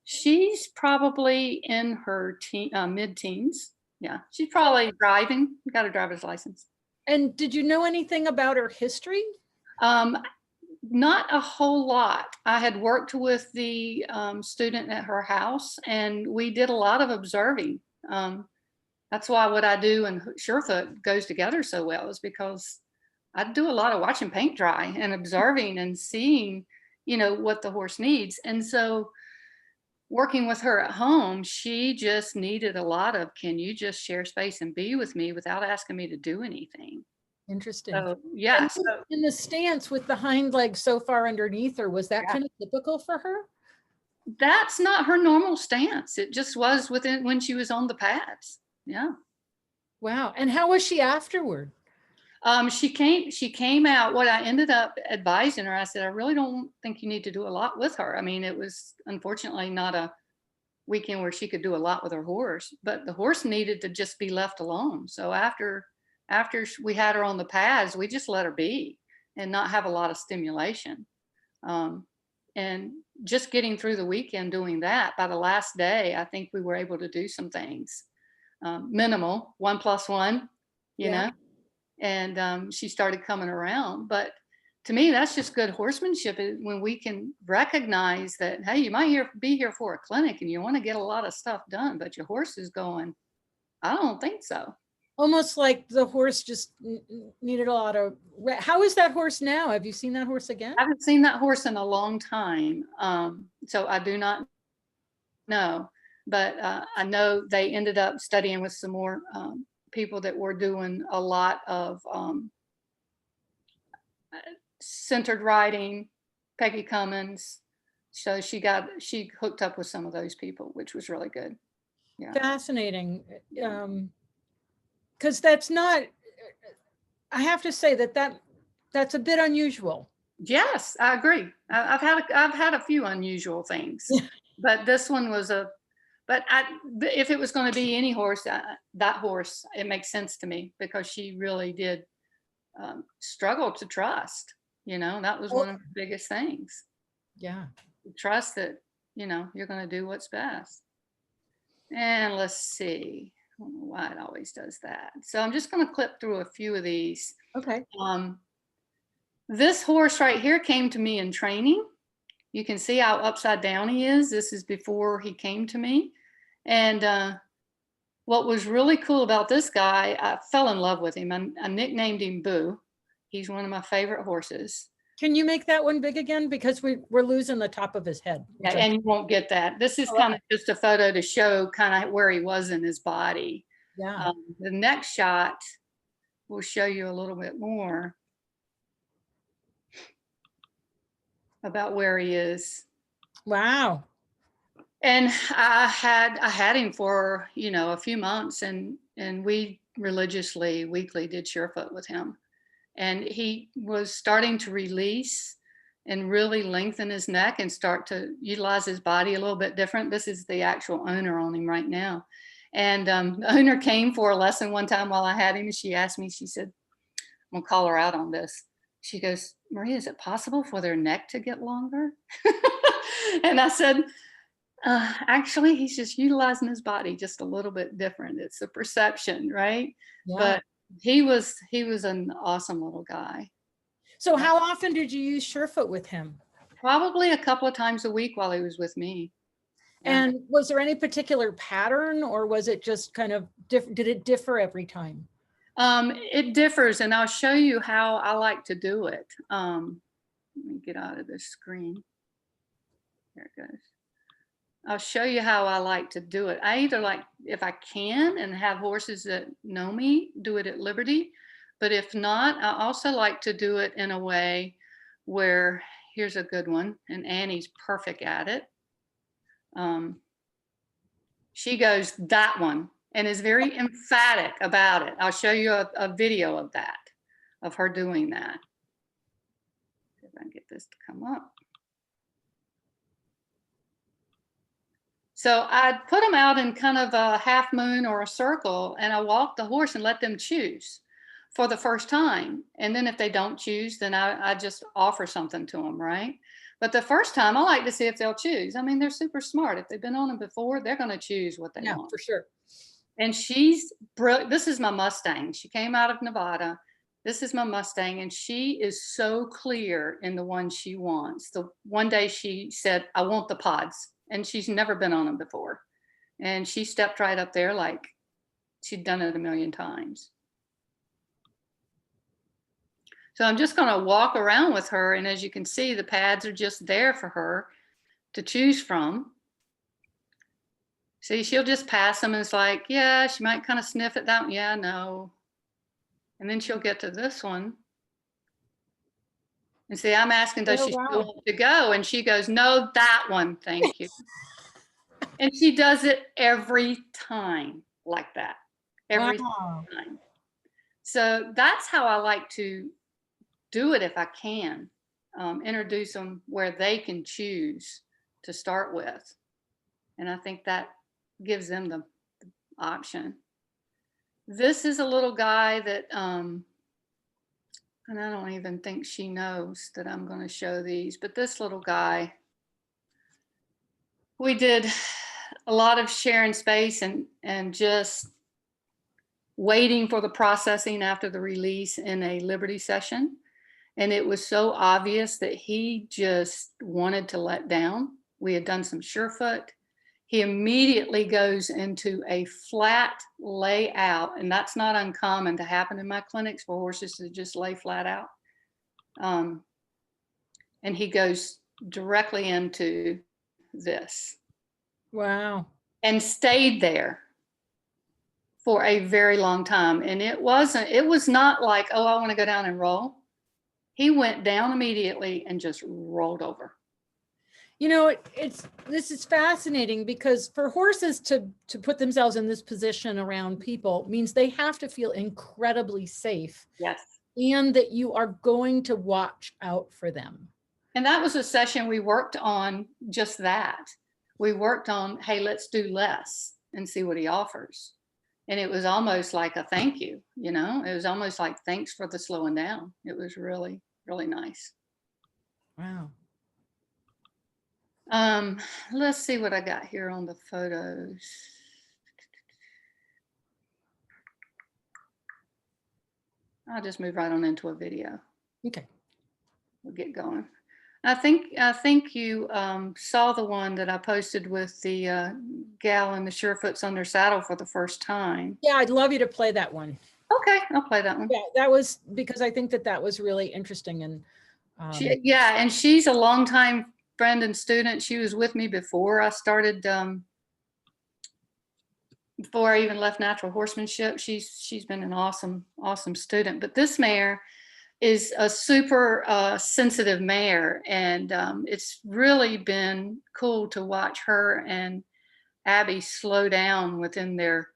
She's probably in her mid-teens. Yeah. She's probably driving. Got a driver's license. And did you know anything about her history? Not a whole lot. I had worked with the student at her house and we did a lot of observing. That's why what I do and SureFoot goes together so well, is because I do a lot of watching paint dry and observing and seeing, what the horse needs. And so working with her at home, she just needed a lot of, can you just share space and be with me without asking me to do anything? Interesting. So, yeah. So, in the stance with the hind leg so far underneath her, was that kind of typical for her? That's not her normal stance. It just was when she was on the pads. Yeah. Wow. And how was she afterward? She came out. What I ended up advising her, I said, I really don't think you need to do a lot with her. I mean, it was unfortunately not a weekend where she could do a lot with her horse, but the horse needed to just be left alone. So after we had her on the pads, we just let her be and not have a lot of stimulation. and just getting through the weekend doing that, by the last day, I think we were able to do some things, minimal, 1+1, you Yeah. know, and she started coming around. But to me, that's just good horsemanship, when we can recognize that, hey, you might be here for a clinic and you want to get a lot of stuff done, but your horse is going, I don't think so. Almost like the horse just needed a lot of how is that horse now? Have you seen that horse again? I haven't seen that horse in a long time, so I do not know. But I know they ended up studying with some more people that were doing a lot of centered riding, Peggy Cummins. So she hooked up with some of those people, which was really good. Yeah. Fascinating. Because that's not, I have to say that's a bit unusual. Yes, I agree. I've had a few unusual things, but this one was if it was going to be any horse, that horse, it makes sense to me, because she really did struggle to trust. That was one of the biggest things. Yeah. Trust that, you're going to do what's best. And let's see. I don't know why it always does that. So I'm just going to clip through a few of these. Okay. This horse right here came to me in training. You can see how upside down he is. This is before he came to me. And what was really cool about this guy, I fell in love with him. I nicknamed him Boo. He's one of my favorite horses. Can you make that one big again? Because we're losing the top of his head. Yeah, and you won't get that. This is kind of just a photo to show kind of where he was in his body. Yeah. The next shot will show you a little bit more about where he is. Wow. And I had him for, a few months, and we religiously weekly did SureFoot with him. And he was starting to release and really lengthen his neck and start to utilize his body a little bit different. This is the actual owner on him right now. And the owner came for a lesson one time while I had him, and she asked me, she said, I'm gonna call her out on this. She goes, Maria, is it possible for their neck to get longer? And I said, actually, he's just utilizing his body just a little bit different. It's a perception, right? Yeah. But he was an awesome little guy. So how often did you use SureFoot with him? Probably a couple of times a week while he was with me. Yeah. And was there any particular pattern, or was it just kind of different? Did it differ every time? It differs, and I'll show you how I like to do it. Let me get out of this screen. There it goes. I'll show you how I like to do it. I either like, if I can and have horses that know me, do it at liberty. But if not, I also like to do it in a way where, here's a good one, and Annie's perfect at it. She goes, that one, and is very emphatic about it. I'll show you a video of that, of her doing that. If I can get this to come up. So I'd put them out in kind of a half moon or a circle, and I walk the horse and let them choose for the first time. And then if they don't choose, then I just offer something to them, right? But the first time, I like to see if they'll choose. I mean, they're super smart. If they've been on them before, they're going to choose what they want. For sure. And she's brilliant. This is my Mustang. She came out of Nevada. This is my Mustang, and she is so clear in the one she wants. The one day she said, I want the pods. And she's never been on them before. And she stepped right up there like she'd done it a million times. So I'm just going to walk around with her. And as you can see, the pads are just there for her to choose from. See, she'll just pass them, and it's like, yeah, she might kind of sniff at that one. Yeah, no. And then she'll get to this one. And see, I'm asking, does she still want to go? And she goes, no, that one, thank you. And she does it every time like that, every time. So that's how I like to do it if I can. Introduce them where they can choose to start with. And I think that gives them the option. This is a little guy that, and I don't even think she knows that I'm going to show these, but this little guy We did a lot of sharing space and just waiting for the processing after the release in a Liberty session. And it was so obvious that he just wanted to let down. We had done some SureFoot. He immediately goes into a flat layout, and that's not uncommon to happen in my clinics for horses to just lay flat out. And he goes directly into this. Wow. And stayed there for a very long time. And it was not like, oh, I want to go down and roll. He went down immediately and just rolled over. You know, this is fascinating because for horses to put themselves in this position around people means they have to feel incredibly safe. Yes. And that you are going to watch out for them. And that was a session we worked on just that. We worked on, hey, let's do less and see what he offers. And it was almost like a thank you, you know, it was almost like, thanks for the slowing down. It was really, really nice. Wow. Let's see what I got here on the photos. I'll just move right on into a video. Okay. We'll get going. I think you saw the one that I posted with the gal in the SureFoots on their saddle for the first time. Yeah, I'd love you to play that one. Okay, I'll play that one. Yeah, that was because I think that was really interesting. And and she's a longtime friend and student. She was with me before I started, before I even left natural horsemanship. She's been an awesome student. But this mare is a super sensitive mare, and it's really been cool to watch her and Abby slow down within their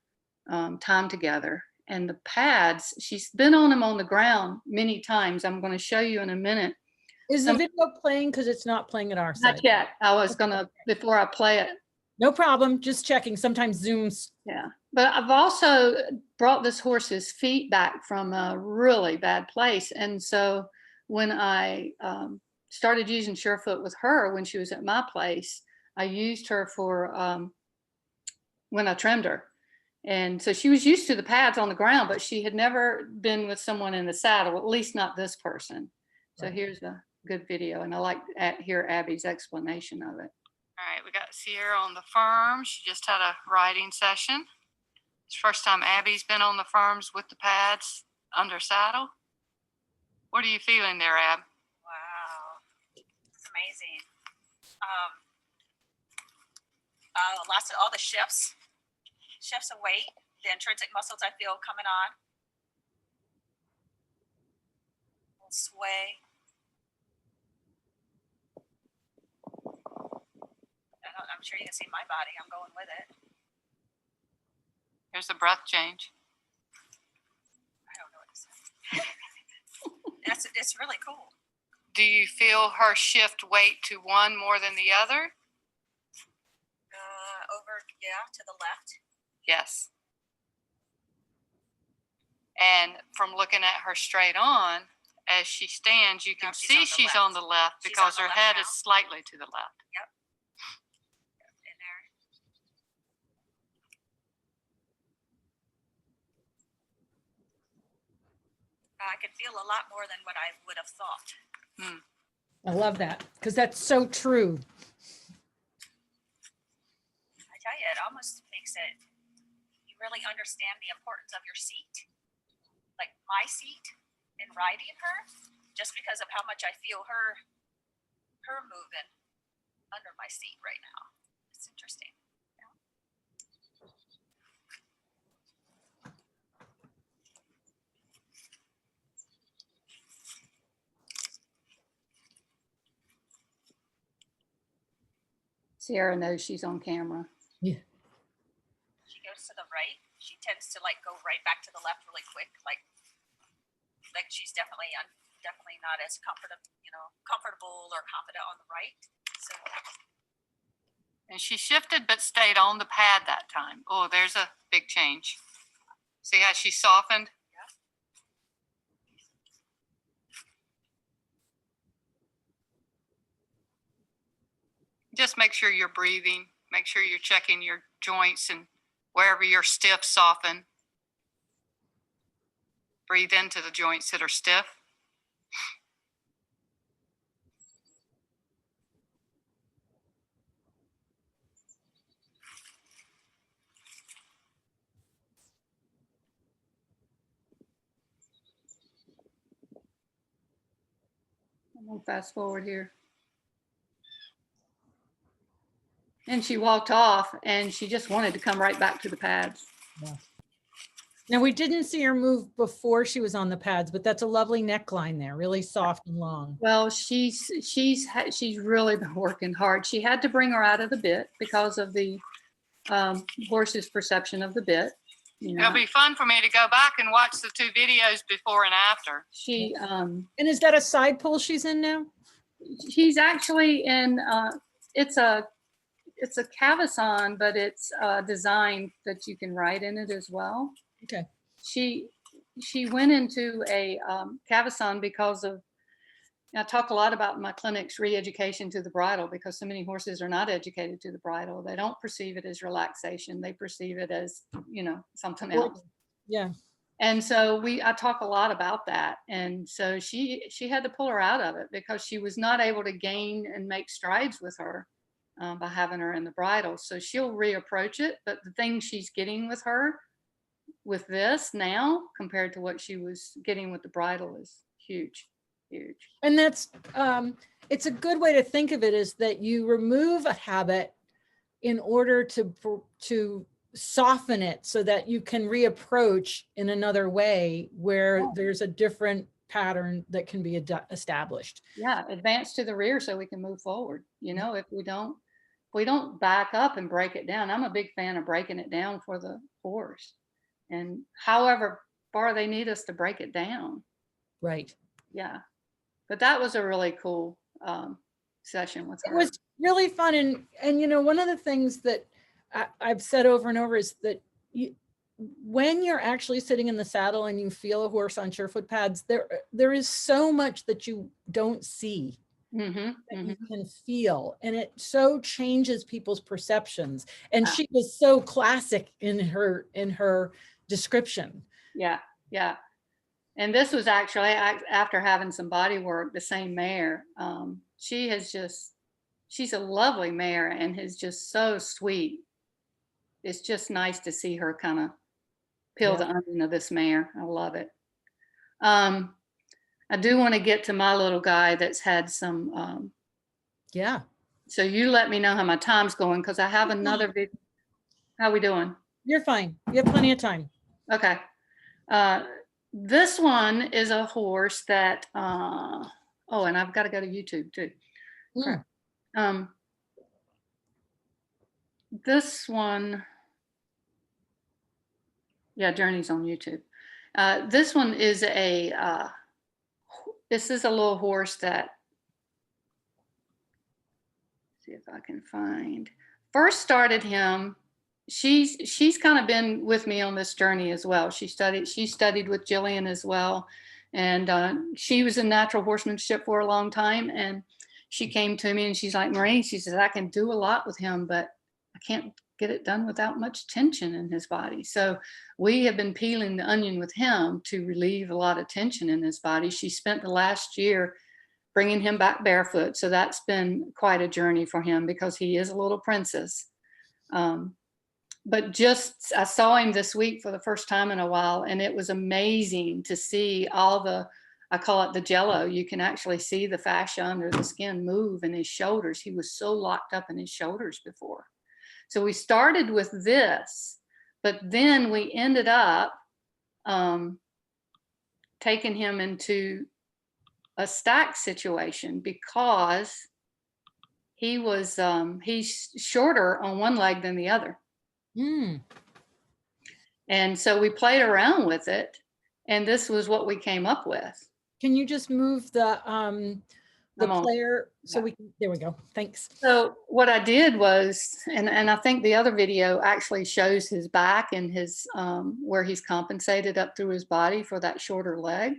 time together. And the pads, she's been on them on the ground many times. I'm going to show you in a minute. Is the video playing? Because it's not playing at our side. Not yet. I was going to, before I play it. No problem. Just checking. Sometimes Zoom's. Yeah. But I've also brought this horse's feet back from a really bad place. And so when I started using SureFoot with her when she was at my place, I used her for when I trimmed her. And so she was used to the pads on the ground, but she had never been with someone in the saddle, at least not this person. So Right. Here's a good video. And I like to hear Abby's explanation of it. All right, we got Sierra on the firm. She just had a riding session. It's the first time Abby's been on the firms with the pads under saddle. What are you feeling there, Ab? Wow, it's amazing. Lost all the shifts of weight, the intrinsic muscles I feel coming on. A little sway. I'm sure you can see my body. I'm going with it. Here's the breath change. I don't know what to say. It's really cool. Do you feel her shift weight to one more than the other? Over, yeah, to the left. Yes. And from looking at her straight on, as she stands, you can see she's on the left because her head is slightly to the left. Yep. In there. I could feel a lot more than what I would have thought. I love that because that's so true. I tell you, it almost makes it, you really understand the importance of your seat. Like my seat in riding her, just because of how much I feel her moving under my seat right now. It's interesting. Sierra knows she's on camera. Yeah. She goes to the right. She tends to like go right back to the left really quick. Like she's definitely not as comfortable or confident on the right. So. And she shifted but stayed on the pad that time. Oh, there's a big change. See how she softened? Yeah. Just make sure you're breathing make sure you're checking your joints, and wherever you're stiff, soften. Breathe into the joints that are stiff. I'm gonna fast forward here. And she walked off, and she just wanted to come right back to the pads. Yeah. Now, we didn't see her move before she was on the pads, but that's a lovely neckline there, really soft and long. Well, she's really been working hard. She had to bring her out of the bit because of the horse's perception of the bit. You know, it'll be fun for me to go back and watch the 2 videos before and after. She and is that a side pull she's in now? She's actually in it's a cavesson, but it's designed that you can ride in it as well. Okay. She went into a cavesson because of, I talk a lot about in my clinics, re-education to the bridle, because so many horses are not educated to the bridle. They don't perceive it as relaxation. They perceive it as, you know, something else. Yeah. And so I talk a lot about that. And so she had to pull her out of it because she was not able to gain and make strides with her by having her in the bridle. So she'll reapproach it. But the thing she's getting with her with this now compared to what she was getting with the bridle is huge. And that's it's a good way to think of it, is that you remove a habit in order to soften it so that you can reapproach in another way where there's a different pattern that can be established. Yeah, advance to the rear so we can move forward. You know, if we don't back up and break it down. I'm a big fan of breaking it down for the horse, and however far they need us to break it down. Right. Yeah. But that was a really cool session with her. It was really fun. And you know, one of the things that I've said over and over is that when you're actually sitting in the saddle and you feel a horse on SureFoot pads, there is so much that you don't see that you can feel, and it so changes people's perceptions. And she was so classic in her description. Yeah. And this was actually after having some body work, the same mare. She's a lovely mare and is just so sweet. It's just nice to see her kind of peel the onion of this mare. I love it. I do want to get to my little guy that's had some. So you let me know how my time's going, because I have another video. How we doing? You're fine. You have plenty of time. Okay. This one is a horse that, and I've got to go to YouTube too. Okay. This one, Journey's on YouTube. This one is this is a little horse that, see if I can find, first started him. She's kind of been with me on this journey as well. She studied with Jillian as well. And she was in natural horsemanship for a long time. And she came to me and she's like, Marie, she says, I can do a lot with him, but I can't get it done without much tension in his body. So we have been peeling the onion with him to relieve a lot of tension in his body. She spent the last year bringing him back barefoot. So that's been quite a journey for him because he is a little princess. But just, I saw him this week for the first time in a while, and it was amazing to see all the, I call it the jello. You can actually see the fascia under the skin move in his shoulders. He was so locked up in his shoulders before. So we started with this, but then we ended up taking him into a stack situation because he was, he's shorter on one leg than the other. And so we played around with it, and this was what we came up with. Can you just move the player so we can, there we go. Thanks. So what I did was, and I think the other video actually shows his back and his where he's compensated up through his body for that shorter leg.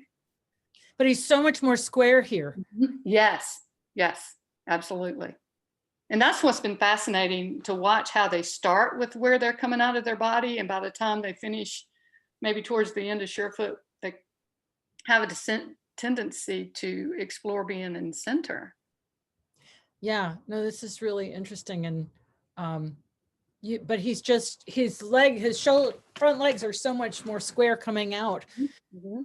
But he's so much more square here. Yes, absolutely. And that's what's been fascinating to watch, how they start with where they're coming out of their body. And by the time they finish, maybe towards the end of SureFoot, they have a tendency to explore being in center. Yeah, no, this is really interesting. And but his front legs are so much more square coming out. Mm-hmm.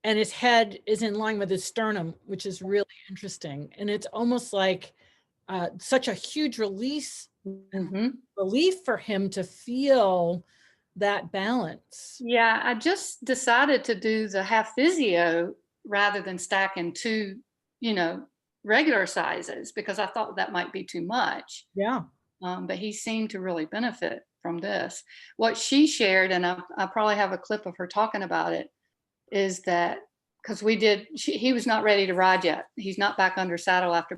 And his head is in line with his sternum, which is really interesting. And it's almost like such a huge relief for him to feel that balance. Yeah, I just decided to do the half physio rather than stacking two, regular sizes, because I thought that might be too much. Yeah. But he seemed to really benefit from this. What she shared, and I probably have a clip of her talking about it, is that because he was not ready to ride yet. He's not back under saddle after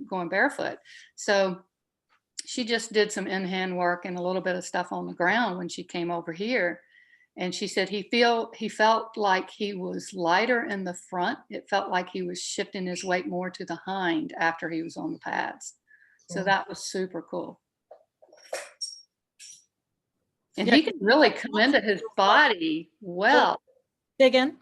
going barefoot. So she just did some in-hand work and a little bit of stuff on the ground when she came over here. And she said he felt like he was lighter in the front. It felt like he was shifting his weight more to the hind after he was on the pads. So that was super cool. And he can really come into his body well. Again?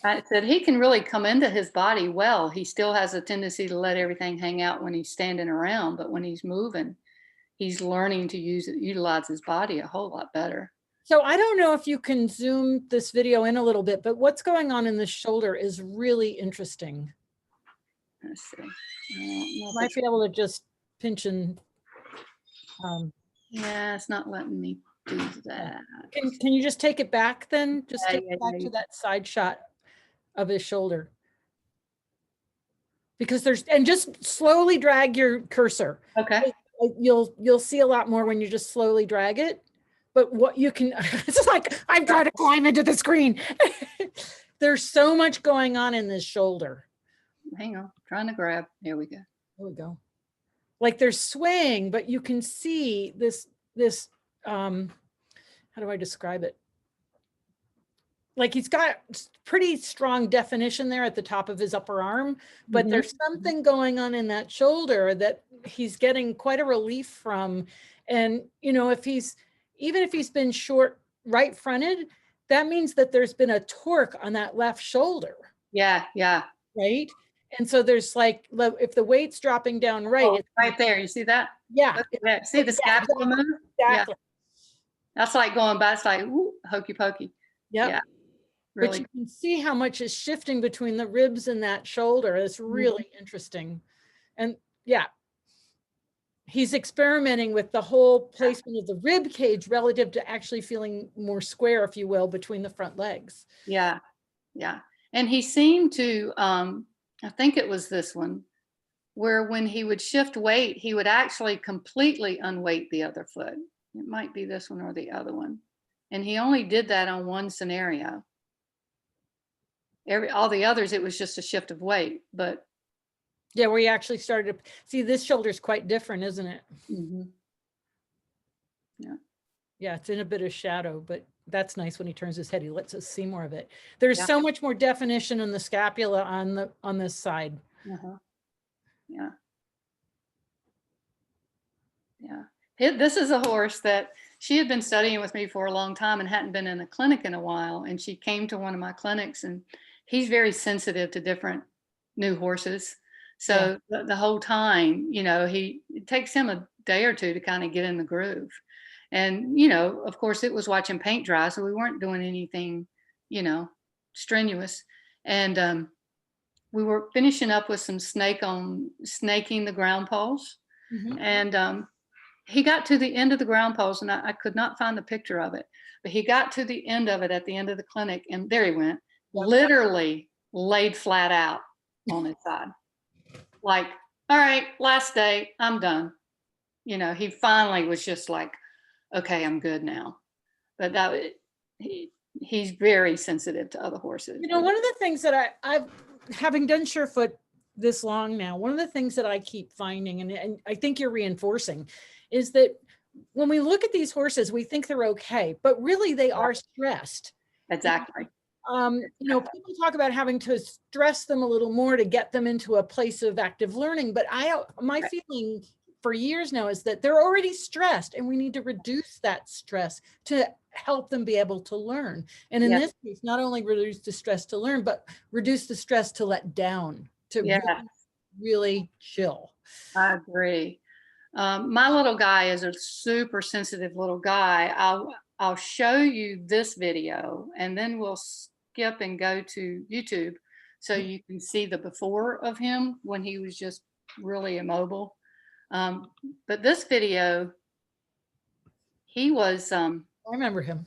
I said he can really come into his body well. He still has a tendency to let everything hang out when he's standing around, but when he's moving, he's learning to utilize his body a whole lot better. So I don't know if you can zoom this video in a little bit, but what's going on in the shoulder is really interesting. Let's see. You might be able to just pinch and yeah, it's not letting me do that. Can you just take it back then? Just take it back yeah. to that side shot of his shoulder. Because just slowly drag your cursor. Okay. You'll see a lot more when you just slowly drag it. But what you can, it's like I'm trying to climb into the screen. There's so much going on in this shoulder. Hang on, trying to grab. Here we go. There we go. Like there's swaying, but you can see this, how do I describe it? Like he's got pretty strong definition there at the top of his upper arm, but there's something going on in that shoulder that he's getting quite a relief from. And, even if he's been short right fronted, that means that there's been a torque on that left shoulder. Yeah. Right. And so there's like, if the weight's dropping down right. Oh, right there. You see that? Yeah. See the scapula move? Exactly. Yeah. That's like going by. It's like, ooh, hokey pokey. Yep. Yeah. Really. But you can see how much is shifting between the ribs and that shoulder. It's really interesting. And yeah, he's experimenting with the whole placement of the rib cage relative to actually feeling more square, if you will, between the front legs. Yeah. And he seemed to, I think it was this one, where when he would shift weight, he would actually completely unweight the other foot. It might be this one or the other one. And he only did that on one scenario. All the others, it was just a shift of weight, but. Yeah, where you actually started to see this shoulder is quite different, isn't it? Yeah, it's in a bit of shadow, but that's nice when he turns his head. He lets us see more of it. There's so much more definition in the scapula on this side. Yeah. This is a horse that she had been studying with me for a long time and hadn't been in a clinic in a while. And she came to one of my clinics, and he's very sensitive to different new horses. So the whole time, it takes him a day or two to kind of get in the groove. And, of course, it was watching paint dry, so we weren't doing anything, strenuous. And we were finishing up with some snaking the ground poles. And he got to the end of the ground poles, and I could not find the picture of it, but he got to the end of it at the end of the clinic, and there he went, literally laid flat out on his side. Like, all right, last day, I'm done. He finally was just like, okay, I'm good now. But he's very sensitive to other horses. One of the things that I've having done SureFoot this long now, one of the things that I keep finding, and I think you're reinforcing, is that when we look at these horses, we think they're okay, but really they are stressed. Exactly. People talk about having to stress them a little more to get them into a place of active learning, but my feeling for years now is that they're already stressed and we need to reduce that stress to help them be able to learn. And in Yeah. this case, not only reduce the stress to learn, but reduce the stress to let down, to Yeah. really chill. I agree. My little guy is a super sensitive little guy. I'll show you this video and then we'll skip and go to YouTube so you can see the before of him when he was just really immobile. But this video, he was I remember him.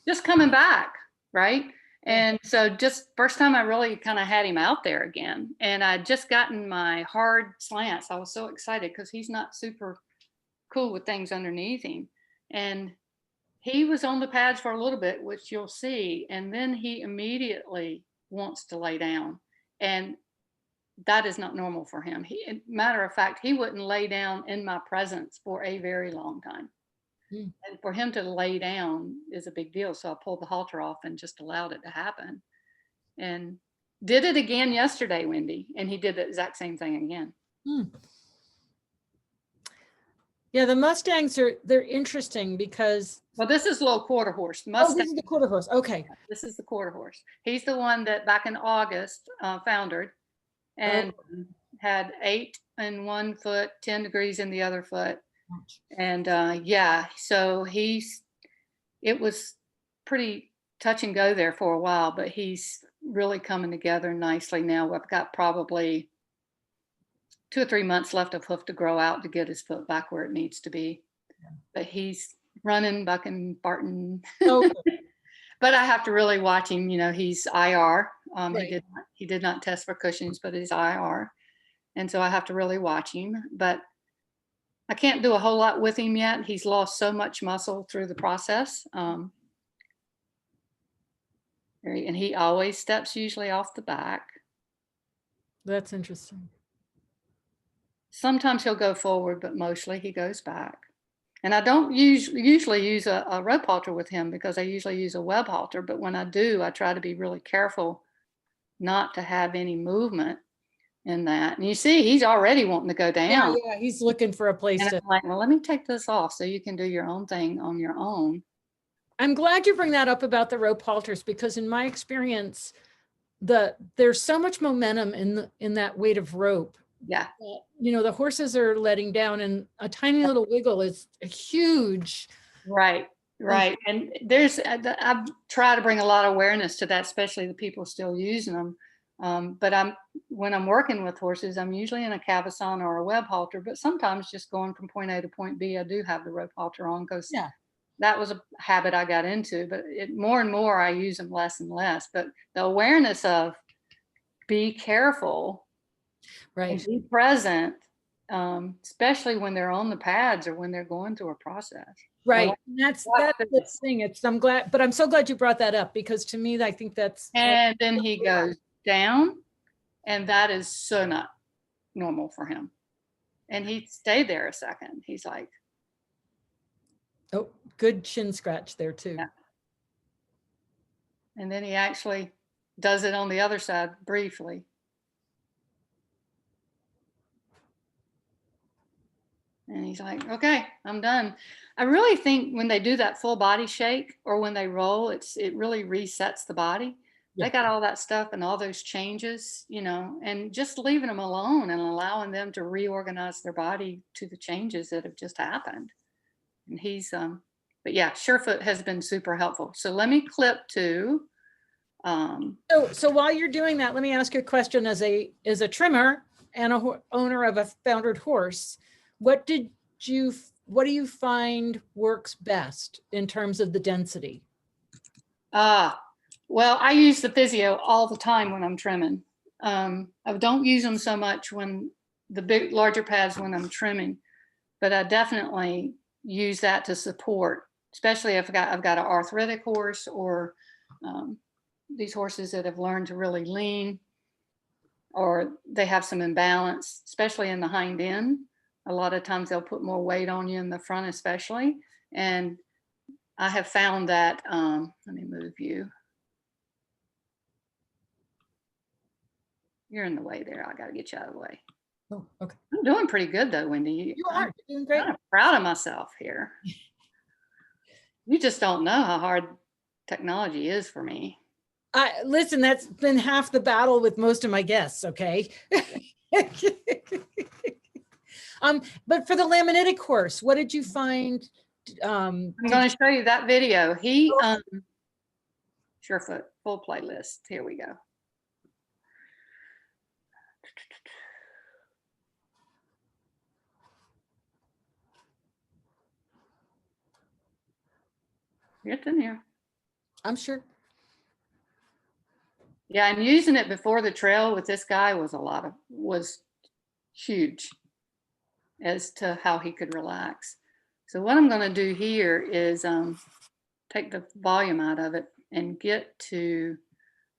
just coming back, right? And so just first time I really kind of had him out there again. And I'd just gotten my hard slants. I was so excited because he's not super cool with things underneath him. And he was on the pads for a little bit, which you'll see. And then he immediately wants to lay down. And that is not normal for him. Matter of fact, he wouldn't lay down in my presence for a very long time. And for him to lay down is a big deal. So I pulled the halter off and just allowed it to happen. And did it again yesterday, Wendy. And he did the exact same thing again. Yeah, the Mustangs they're interesting because. Well, this is little quarter horse. Mustang. Oh, this is the quarter horse. Okay. This is the quarter horse. He's the one that back in August foundered and had 8 in one foot, 10 degrees in the other foot. And yeah, so it was pretty touch and go there for a while, but he's really coming together nicely now. I've got probably 2 or 3 months left of hoof to grow out to get his foot back where it needs to be. But he's running, bucking, farting. But I have to really watch him. You know, he's IR. He did not test for Cushing's, but he's IR. And so I have to really watch him. But I can't do a whole lot with him yet. He's lost so much muscle through the process. And he always steps usually off the back. That's interesting. Sometimes he'll go forward, but mostly he goes back. And I don't usually use a rope halter with him because I usually use a web halter. But when I do, I try to be really careful not to have any movement in that. And you see, he's already wanting to go down. Yeah, he's looking for a place and to. I'm like, well, let me take this off so you can do your own thing on your own. I'm glad you bring that up about the rope halters because in my experience, there's so much momentum in that weight of rope. Yeah. You know, the horses are letting down and a tiny little wiggle is a huge. Right. And I've tried to bring a lot of awareness to that, especially the people still using them. But when I'm working with horses, I'm usually in a cavesson or a web halter, but sometimes just going from point A to point B, I do have the rope halter on because that was a habit I got into, but more and more I use them less and less. But the awareness of be careful, right, and be present, especially when they're on the pads or when they're going through a process. Right. And that's the thing. I'm so glad you brought that up because to me, I think that's. And then he goes down and that is so not normal for him. And he stayed there a second. He's like. Oh, good chin scratch there too. Yeah. And then he actually does it on the other side briefly. And he's like, okay, I'm done. I really think when they do that full body shake or when they roll, it really resets the body. Yeah. They got all that stuff and all those changes, you know, and just leaving them alone and allowing them to reorganize their body to the changes that have just happened. And he's, but yeah, SureFoot has been super helpful. So let me clip to. So while you're doing that, let me ask you a question as a trimmer and a owner of a foundered horse. What do you find works best in terms of the density? Well, I use the physio all the time when I'm trimming. I don't use them so much when the larger pads when I'm trimming, but I definitely use that to support, especially if I've got an arthritic horse or these horses that have learned to really lean or they have some imbalance, especially in the hind end. A lot of times they'll put more weight on you in the front, especially. And I have found that, let me move you. You're in the way there. I got to get you out of the way. Oh, okay. I'm doing pretty good though, Wendy. You I'm are doing great. kind of proud of myself here. You just don't know how hard technology is for me. Listen, that's been half the battle with most of my guests, okay? But for the laminitic horse, what did you find? I'm going to show you that video. He, SureFoot, full playlist. Here we go. It's in here. I'm sure. Yeah, and using it before the trail with this guy was huge as to how he could relax. So what I'm going to do here is take the volume out of it and get to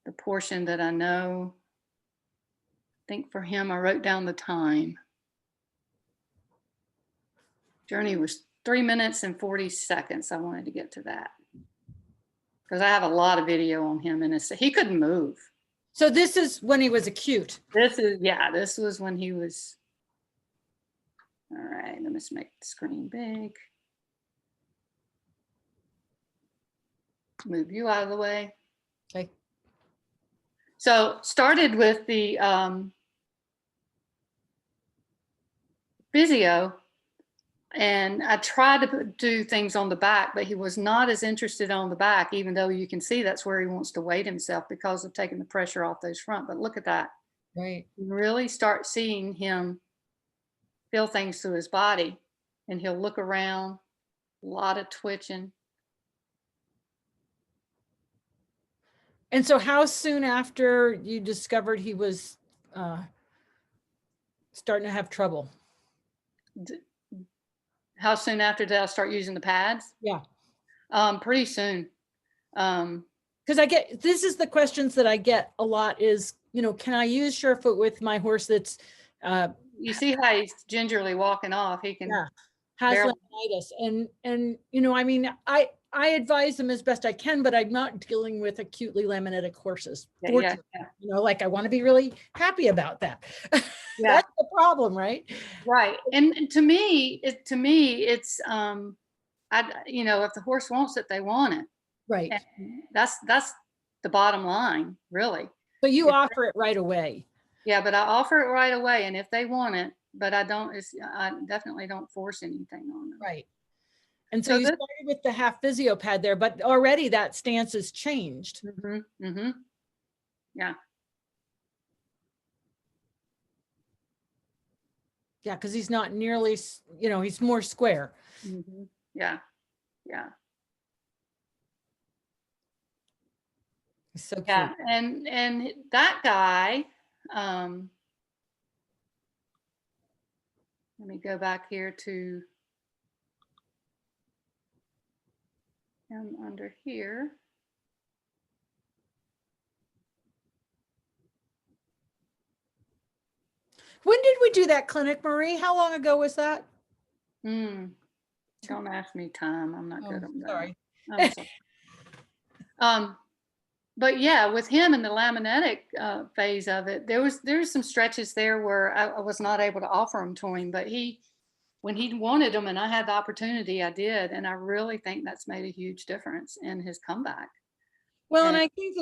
the portion that I know. I think for him, I wrote down the time. Journey was 3 minutes and 40 seconds. I wanted to get to that because I have a lot of video on him, and he couldn't move. So this is when he was acute. This was when he was. All right, let me just make the screen big. Move you out of the way. Okay. So started with the physio, and I tried to do things on the back, but he was not as interested on the back, even though you can see that's where he wants to weight himself because of taking the pressure off those front. But look at that. Right. You really start seeing him feel things through his body, and he'll look around, a lot of twitching. And so how soon after you discovered he was starting to have trouble? How soon after did I start using the pads? Yeah. Pretty soon. Because this is the questions that I get a lot is, can I use SureFoot with my horse that's you see how he's gingerly walking off. He can has barely. laminitis, and I mean, I advise them as best I can, but I'm not dealing with acutely laminitic horses. Yeah. Like I want to be really happy about that. Yeah. That's the problem, right? Right. And to me, it's if the horse wants it, they want it. Right. And that's the bottom line, really. But you offer it right away. Yeah, but I offer it right away, and if they want it, but I definitely don't force anything on them. Right. And so you started with the half physio pad there, but already that stance has changed. Mm-hmm. Mm-hmm. Yeah. Yeah, because he's not nearly, he's more square. Mm-hmm. Yeah. Yeah. He's so cute. Yeah, and that guy, let me go back here to him under here. When did we do that clinic, Marie? How long ago was that? Don't ask me time. I'm not good at that. Sorry. But yeah, with him in the laminetic phase of it, there's some stretches there where I was not able to offer them to him, but when he wanted them and I had the opportunity, I did. And I really think that's made a huge difference in his comeback. Well, and I think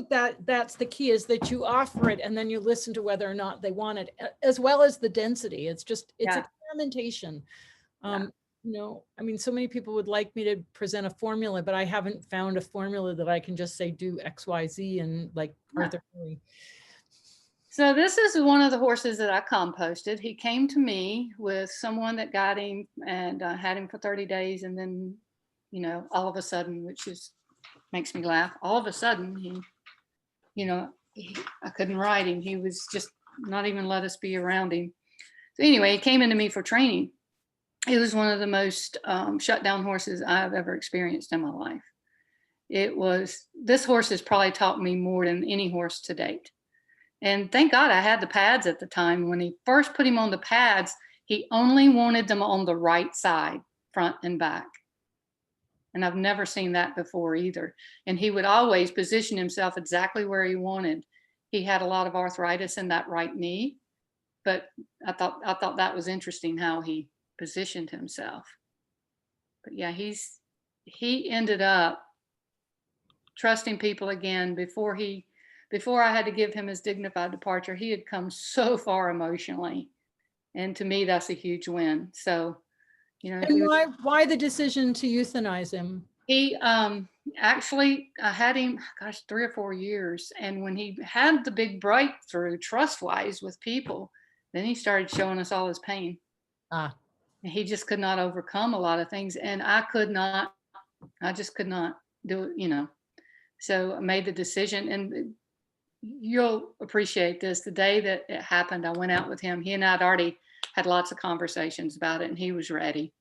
that's the key is that you offer it and then you listen to whether or not they want it, as well as the density. It's experimentation. I mean, so many people would like me to present a formula, but I haven't found a formula that I can just say do X, Y, Z and like Arthur. So this is one of the horses that I composted. He came to me with someone that got him and had him for 30 days. And then, all of a sudden, makes me laugh. All of a sudden, I couldn't ride him. He was just not even let us be around him. So anyway, he came into me for training. It was one of the most shut down horses I've ever experienced in my life. This horse has probably taught me more than any horse to date. And thank God I had the pads at the time. When he first put him on the pads, he only wanted them on the right side, front and back. And I've never seen that before either. And he would always position himself exactly where he wanted. He had a lot of arthritis in that right knee, but I thought that was interesting how he positioned himself. But yeah, he ended up trusting people again before I had to give him his dignified departure. He had come so far emotionally, and to me, that's a huge win. So, you know, And why the decision to euthanize him? he actually, I had him, gosh, 3 or 4 years, and when he had the big breakthrough trust-wise with people, then he started showing us all his pain. Ah, And he just could not overcome a lot of things, and I just could not do it, you know. So I made the decision, and you'll appreciate this. The day that it happened, I went out with him. He and I had already had lots of conversations about it, and he was ready.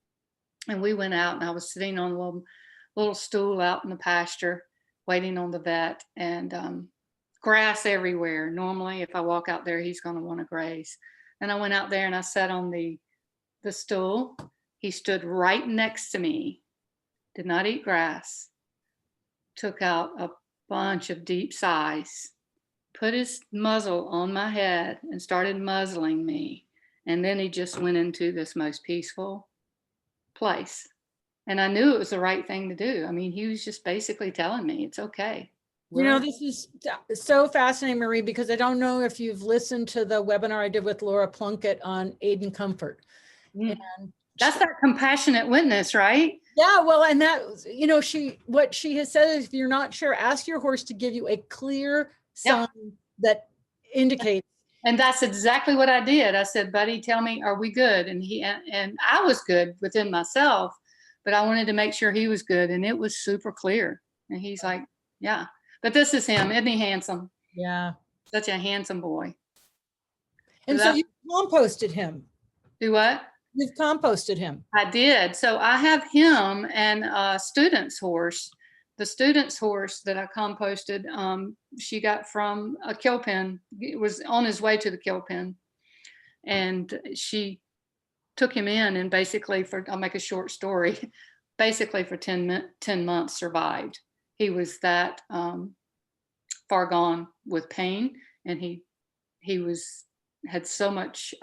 And we went out, and I was sitting on a little stool out in the pasture, waiting on the vet, and grass everywhere. Normally, if I walk out there, he's going to want to graze. And I went out there and I sat on the stool. He stood right next to me, did not eat grass, took out a bunch of deep sighs, put his muzzle on my head and started muzzling me. And then he just went into this most peaceful place. And I knew it was the right thing to do. I mean, he was just basically telling me it's okay. you know, this is so fascinating, Marie, because I don't know if you've listened to the webinar I did with Laura Plunkett on aid and comfort. Mm. And That's that compassionate witness, right? yeah, well, and that, you know, what she has said is, if you're not sure, ask your horse to give you a clear sign that indicates. And that's exactly what I did. I said, buddy, tell me, are we good? And I was good within myself, but I wanted to make sure he was good. And it was super clear. And he's like, yeah, but this is him. Isn't he handsome? Yeah. Such a handsome boy. And so you composted him. Do what? You've composted him. I did. So I have him and a student's horse. The student's horse that I composted, she got from a kill pen. It was on his way to the kill pen. And she took him in, and basically I'll make a short story, basically for 10 months survived. He was that far gone with pain, and he had so much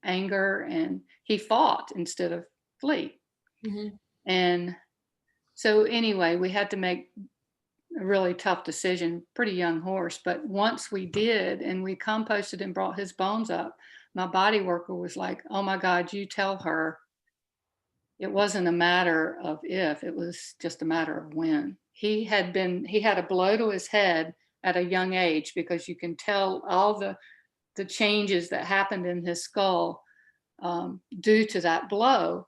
anger, and he fought instead of flee. Mm-hmm. And so anyway, we had to make a really tough decision, pretty young horse. But once we did, and we composted and brought his bones up, my body worker was like, oh my God, you tell her it wasn't a matter of if, it was just a matter of when. He had a blow to his head at a young age, because you can tell all the changes that happened in his skull due to that blow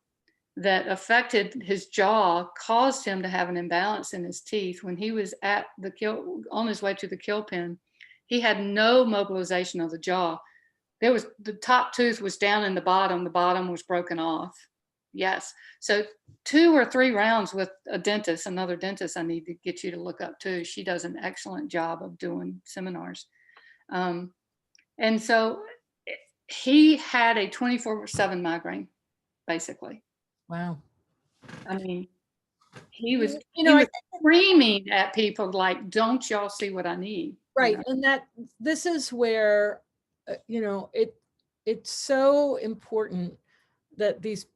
that affected his jaw, caused him to have an imbalance in his teeth. When he was on his way to the kill pen, he had no mobilization of the jaw. The top tooth was down in the bottom was broken off. Yes. So 2 or 3 rounds with another dentist I need to get you to look up too. She does an excellent job of doing seminars. And so he had a 24/7 migraine, basically. Wow. I mean, he was screaming at people like, don't y'all see what I need? Right. You know? And this is where, it's so important that these,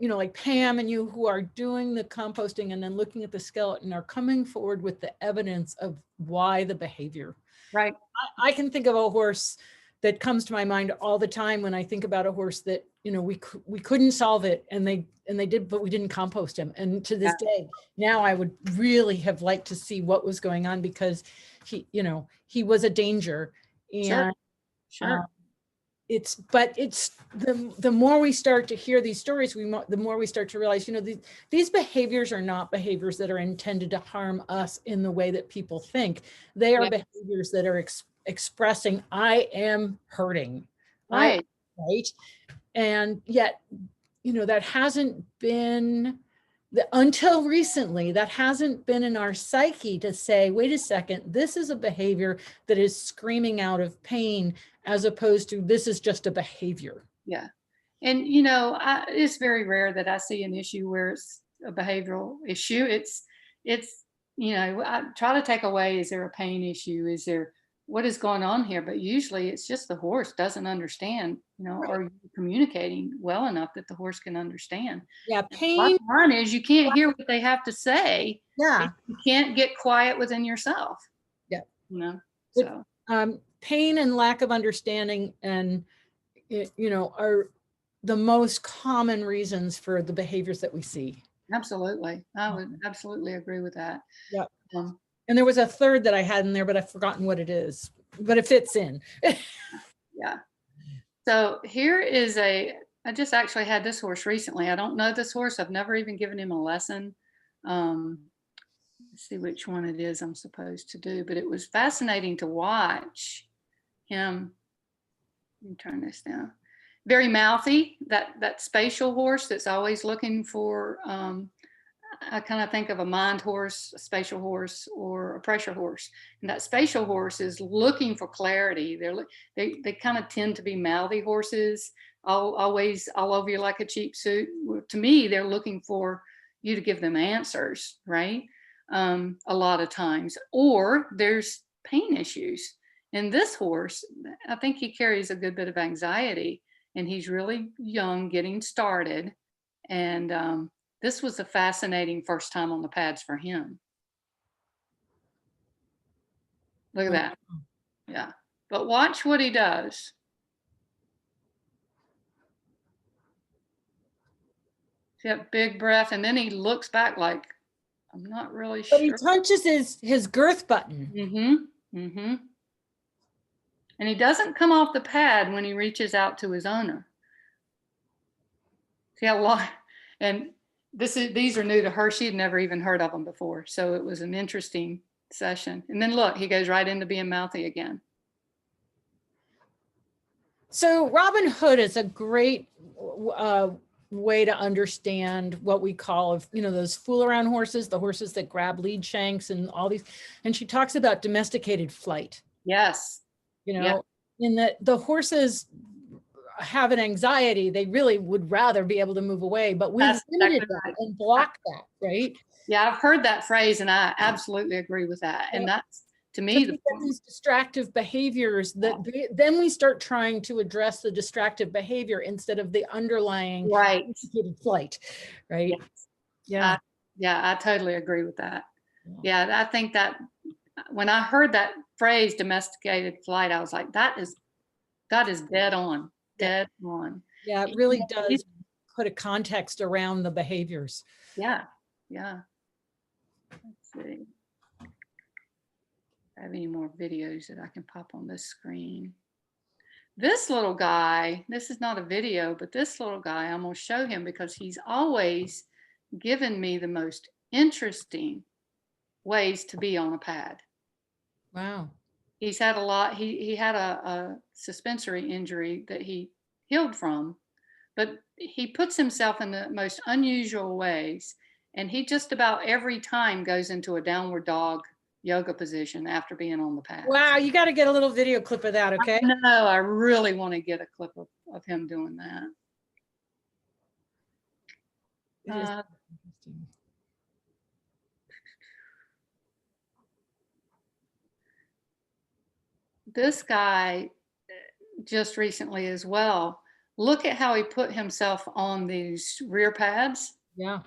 like Pam and you who are doing the composting and then looking at the skeleton are coming forward with the evidence of why the behavior. Right. I can think of a horse that comes to my mind all the time when I think about a horse that, we couldn't solve it, and they did, but we didn't compost him. And to this day, now I would really have liked to see what was going on, because he was a danger. And sure. It's the more we start to hear these stories, the more we start to realize, these behaviors are not behaviors that are intended to harm us in the way that people think. They are behaviors that are expressing, I am hurting. Right. Right. And yet, that hasn't been, until recently, that hasn't been in our psyche to say, wait a second, this is a behavior that is screaming out of pain, as opposed to this is just a behavior. Yeah. And, it's very rare that I see an issue where it's a behavioral issue. It's I try to take away, is there a pain issue? Is there what is going on here? But usually it's just the horse doesn't understand, Right. or communicating well enough that the horse can understand. Yeah, pain. Bottom line is you can't hear what they have to say. Yeah. You can't get quiet within yourself. Yeah. So Pain and lack of understanding and, are the most common reasons for the behaviors that we see. absolutely. I would absolutely agree with that. Yeah. Um, And there was a third that I had in there, but I've forgotten what it is, but it fits in. yeah. So here is I just actually had this horse recently. I don't know this horse. I've never even given him a lesson. Let's see which one it is I'm supposed to do, but it was fascinating to watch him. Let me turn this down. Very mouthy, that spatial horse that's always looking for, I kind of think of a mind horse, a spatial horse, or a pressure horse. And that spatial horse is looking for clarity. They kind of tend to be mouthy horses, always all over you like a cheap suit. To me, they're looking for you to give them answers, right? A lot of times, or there's pain issues. And this horse, I think he carries a good bit of anxiety, and he's really young, getting started. And this was a fascinating first time on the pads for him. Look at that. Yeah. But watch what he does. See that big breath, and then he looks back like, I'm not really sure. But he touches his girth button. Mm-hmm. Mm-hmm. And he doesn't come off the pad when he reaches out to his owner. See how long, and these are new to her. She'd never even heard of them before. So it was an interesting session. And then look, he goes right into being mouthy again. So Robin Hood is a great way to understand what we call, those fool around horses, the horses that grab lead shanks and all these. And she talks about domesticated flight. Yes. In that the horses have an anxiety, they really would rather be able to move away, but we limited that and blocked that, right? Yeah, I've heard that phrase, and I absolutely agree with that. And that's, to me, these distractive behaviors that then we start trying to address the distractive behavior instead of the underlying domesticated flight, right? Yes. I totally agree with that. Yeah, I think that when I heard that phrase domesticated flight, I was like, that is dead on. Dead on. Yeah, it really does put a context around the behaviors. Yeah. Let's see. I have any more videos that I can pop on this screen. This little guy, this is not a video, but this little guy, I'm going to show him because he's always given me the most interesting ways to be on a pad. Wow. He's had a lot. He had a suspensory injury that he healed from, but he puts himself in the most unusual ways. And he just about every time goes into a downward dog yoga position after being on the pad. Wow, you got to get a little video clip of that, okay? No, I really want to get a clip of him doing that. Interesting. This guy just recently as well, look at how he put himself on these rear pads. Yeah.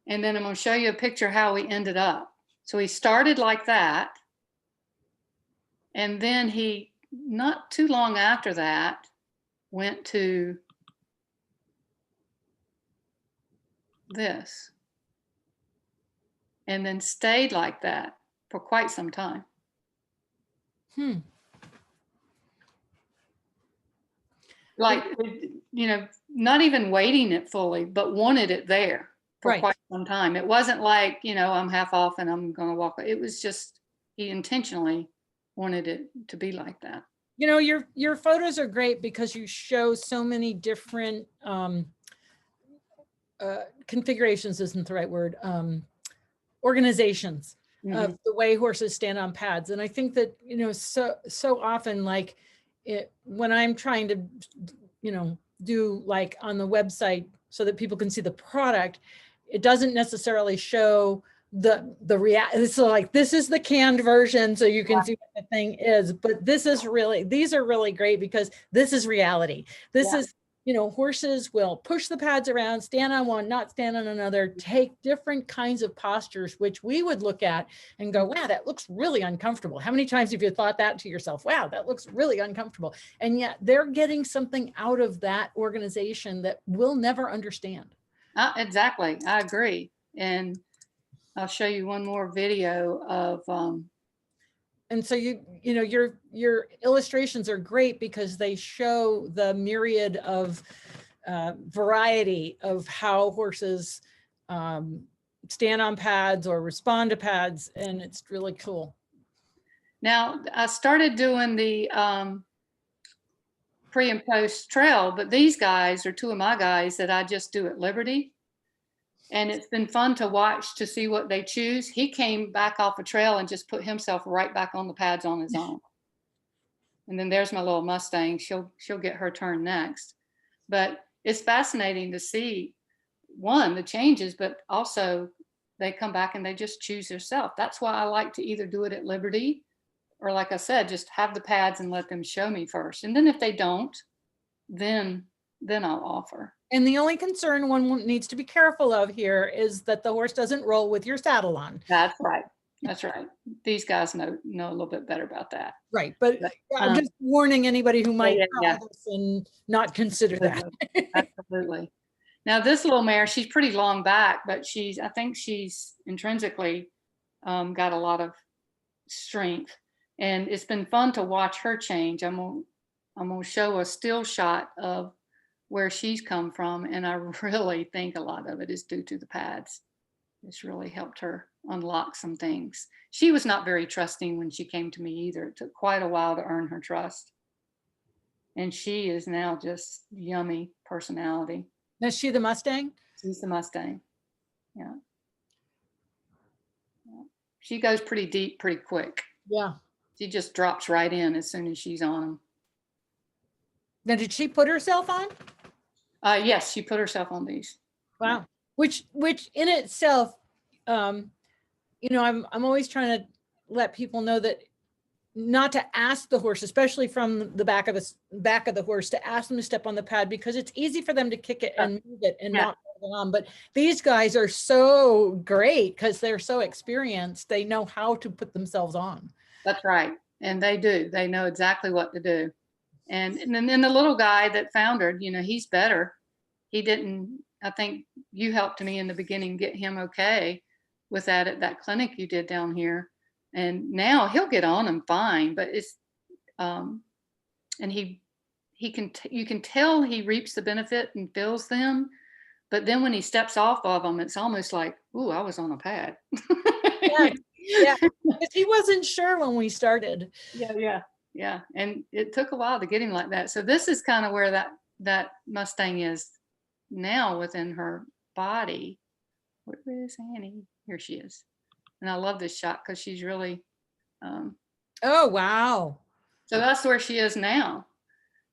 And then I'm going to show you a picture how he ended up. So he started like that. And then he, not too long after that, went to this. And then stayed like that for quite some time. Like, not even waiting it fully, but wanted it there for quite some time. It wasn't like, I'm half off and I'm going to walk. It was just, he intentionally wanted it to be like that. Your photos are great because you show so many different configurations isn't the right word, organizations of the way horses stand on pads. And I think that, so often, like when I'm trying to, do like on the website so that people can see the product, it doesn't necessarily show so like this is the canned version, so you can see what the thing is, but these are really great because this is reality. This is, you know, horses will push the pads around, stand on one, not stand on another, take different kinds of postures, which we would look at and go, wow, that looks really uncomfortable. How many times have you thought that to yourself? Wow, that looks really uncomfortable. And yet they're getting something out of that organization that we'll never understand. Exactly. I agree. And I'll show you one more video of, and so you know, your illustrations are great because they show the myriad of variety of how horses stand on pads or respond to pads, and it's really cool. now I started doing the pre and post trail, but these guys are two of my guys that I just do at Liberty. And it's been fun to watch to see what they choose. He came back off a trail and just put himself right back on the pads on his own. And then there's my little Mustang. She'll get her turn next. But it's fascinating to see, one, the changes, but also they come back and they just choose themselves. That's why I like to either do it at Liberty or, like I said, just have the pads and let them show me first. And then if they don't, then I'll offer. And the only concern one needs to be careful of here is that the horse doesn't roll with your saddle on. That's right. That's right. These guys know a little bit better about that. Right. But I'm just warning anybody who might try this and not consider that. Absolutely. Now this little mare, she's pretty long back, but I think she's intrinsically got a lot of strength. And it's been fun to watch her change. I'm gonna show a still shot of where she's come from, and I really think a lot of it is due to the pads. It's really helped her unlock some things. She was not very trusting when she came to me either. It took quite a while to earn her trust. And she is now just yummy personality. Is she the Mustang? She's the Mustang. Yeah. She goes pretty deep pretty quick. Yeah. She just drops right in as soon as she's on them. Now, did she put herself on? Yes, she put herself on these. Wow. Which in itself, you know, I'm always trying to let people know that not to ask the horse, especially from the back of the horse, to ask them to step on the pad, because it's easy for them to kick it and move it and not hold it on. But these guys are so great because they're so experienced. They know how to put themselves on. That's right. And they do. They know exactly what to do. And then the little guy that foundered, you know, he's better. He didn't, I think you helped me in the beginning get him okay with that at that clinic you did down here. And now he'll get on them fine, but it's, and you can tell he reaps the benefit and feels them. But then when he steps off of them, it's almost like, ooh, I was on a pad. Yeah, because he wasn't sure when we started. Yeah. And it took a while to get him like that. So this is kind of where that Mustang is now within her body. Where is Annie? Here she is. And I love this shot because she's really, oh, wow. So that's where she is now.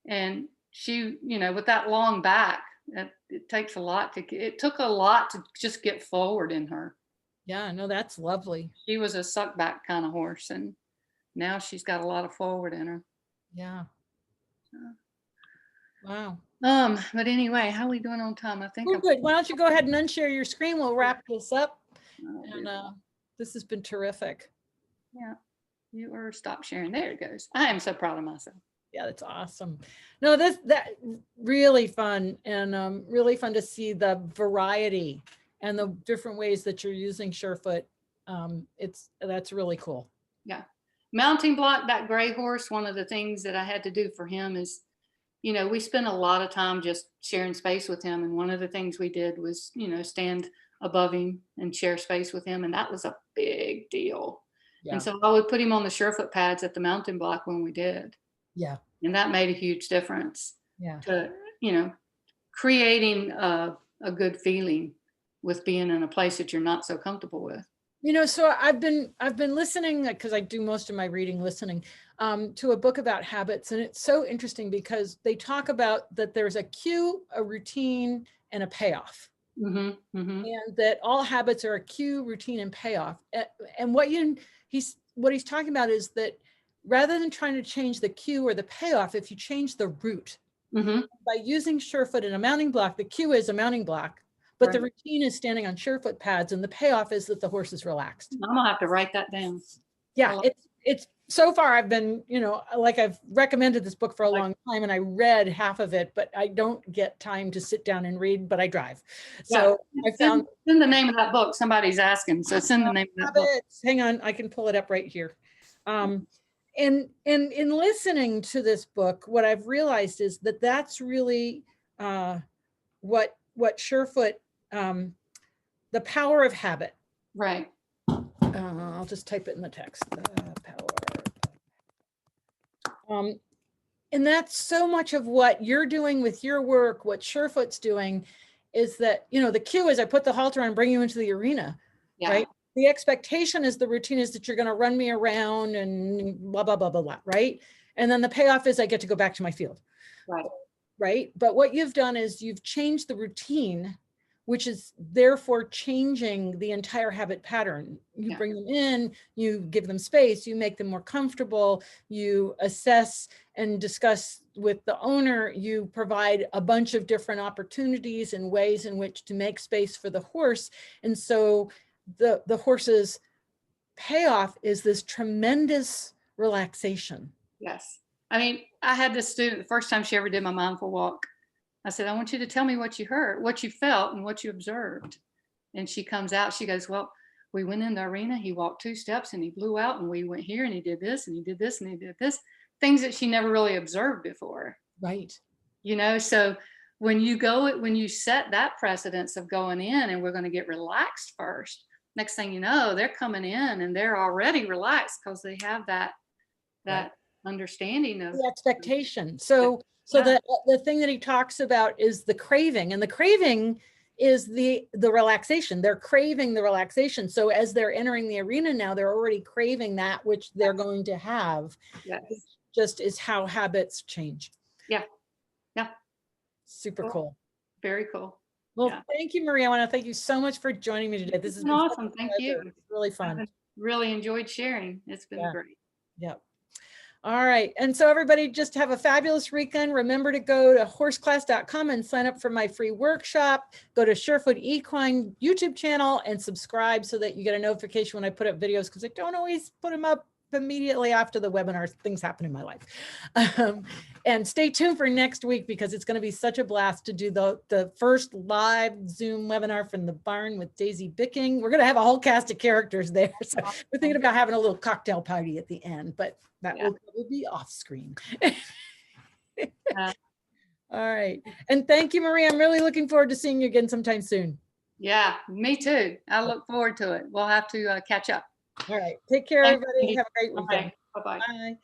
And she, you know, with that long back, it takes a lot it took a lot to just get forward in her. Yeah, no, that's lovely. She was a suck back kind of horse, and now she's got a lot of forward in her. Yeah. Wow. But anyway, how are we doing on time? I think we're good. Why don't you go ahead and unshare your screen? We'll wrap this up. And this has been terrific. Yeah, you are stop sharing. There it goes. I am so proud of myself. Yeah, that's awesome. No, that really fun, and really fun to see the variety and the different ways that you're using SureFoot. That's really cool. Yeah. Mounting block, that gray horse, one of the things that I had to do for him is, you know, we spent a lot of time just sharing space with him. And one of the things we did was, you know, stand above him and share space with him. And that was a big deal. Yeah. And so I would put him on the SureFoot pads at the mounting block when we did. Yeah. And that made a huge difference. Yeah. To, you know, creating a good feeling with being in a place that you're not so comfortable with. You know, so I've been listening, because I do most of my reading listening, to a book about habits. And it's so interesting because they talk about that there's a cue, a routine, and a payoff. and that all habits are a cue, routine, and payoff. And what he's talking about is that rather than trying to change the cue or the payoff, if you change the route by using SureFoot in a mounting block, the cue is a mounting block, but the routine is standing on SureFoot pads, and the payoff is that the horse is relaxed. I'm gonna have to write that down. Yeah, it's so far I've been, like I've recommended this book for a long time, and I read half of it, but I don't get time to sit down and read, but I drive. So I found in the name of that book. Somebody's asking, so send the name of that book. Hang on, I can pull it up right here. And in listening to this book, what I've realized is that that's really what SureFoot, the power of habit. Right. I'll just type it in the text. The power. And that's so much of what you're doing with your work, what SureFoot's doing, is that, the cue is I put the halter on and bring you into the arena, right? The expectation is the routine is that you're going to run me around and blah, blah, blah, blah, blah, right? And then the payoff is I get to go back to my field. Right. But what you've done is you've changed the routine, which is therefore changing the entire habit pattern. You bring them in, you give them space, you make them more comfortable, you assess and discuss with the owner, you provide a bunch of different opportunities and ways in which to make space for the horse. And so the horse's payoff is this tremendous relaxation. Yes. I mean, I had this student, the first time she ever did my mindful walk, I said, I want you to tell me what you heard, what you felt, and what you observed. And she comes out, she goes, well, we went in the arena, he walked 2 steps and he blew out, and we went here and he did this and he did this and he did this, things that she never really observed before. Right. So when you set that precedence of going in and we're going to get relaxed first, next thing you know, they're coming in and they're already relaxed because they have that understanding of the expectation. So the thing that he talks about is the craving, and the craving is the relaxation. They're craving the relaxation. So as they're entering the arena now, they're already craving that which they're going to have. Yes. It just is how habits change. Yeah. Super cool. Very cool. Well, thank you, Marie. I want to thank you so much for joining me today. This has been awesome. Thank you. It's really fun. Really enjoyed sharing. It's been great. Yep. All right. And so everybody just have a fabulous weekend. Remember to go to horseclass.com and sign up for my free workshop. Go to SureFoot Equine YouTube channel and subscribe so that you get a notification when I put up videos, because I don't always put them up immediately after the webinar. Things happen in my life. And stay tuned for next week, because it's going to be such a blast to do the first live Zoom webinar from the barn with Daisy Bicking. We're going to have a whole cast of characters there. So we're thinking about having a little cocktail party at the end, but that will probably be off screen. All right. And thank you, Marie. I'm really looking forward to seeing you again sometime soon. Yeah, me too. I look forward to it. We'll have to catch up. All right. Take care, everybody. Have a great weekend. Bye-bye. Bye.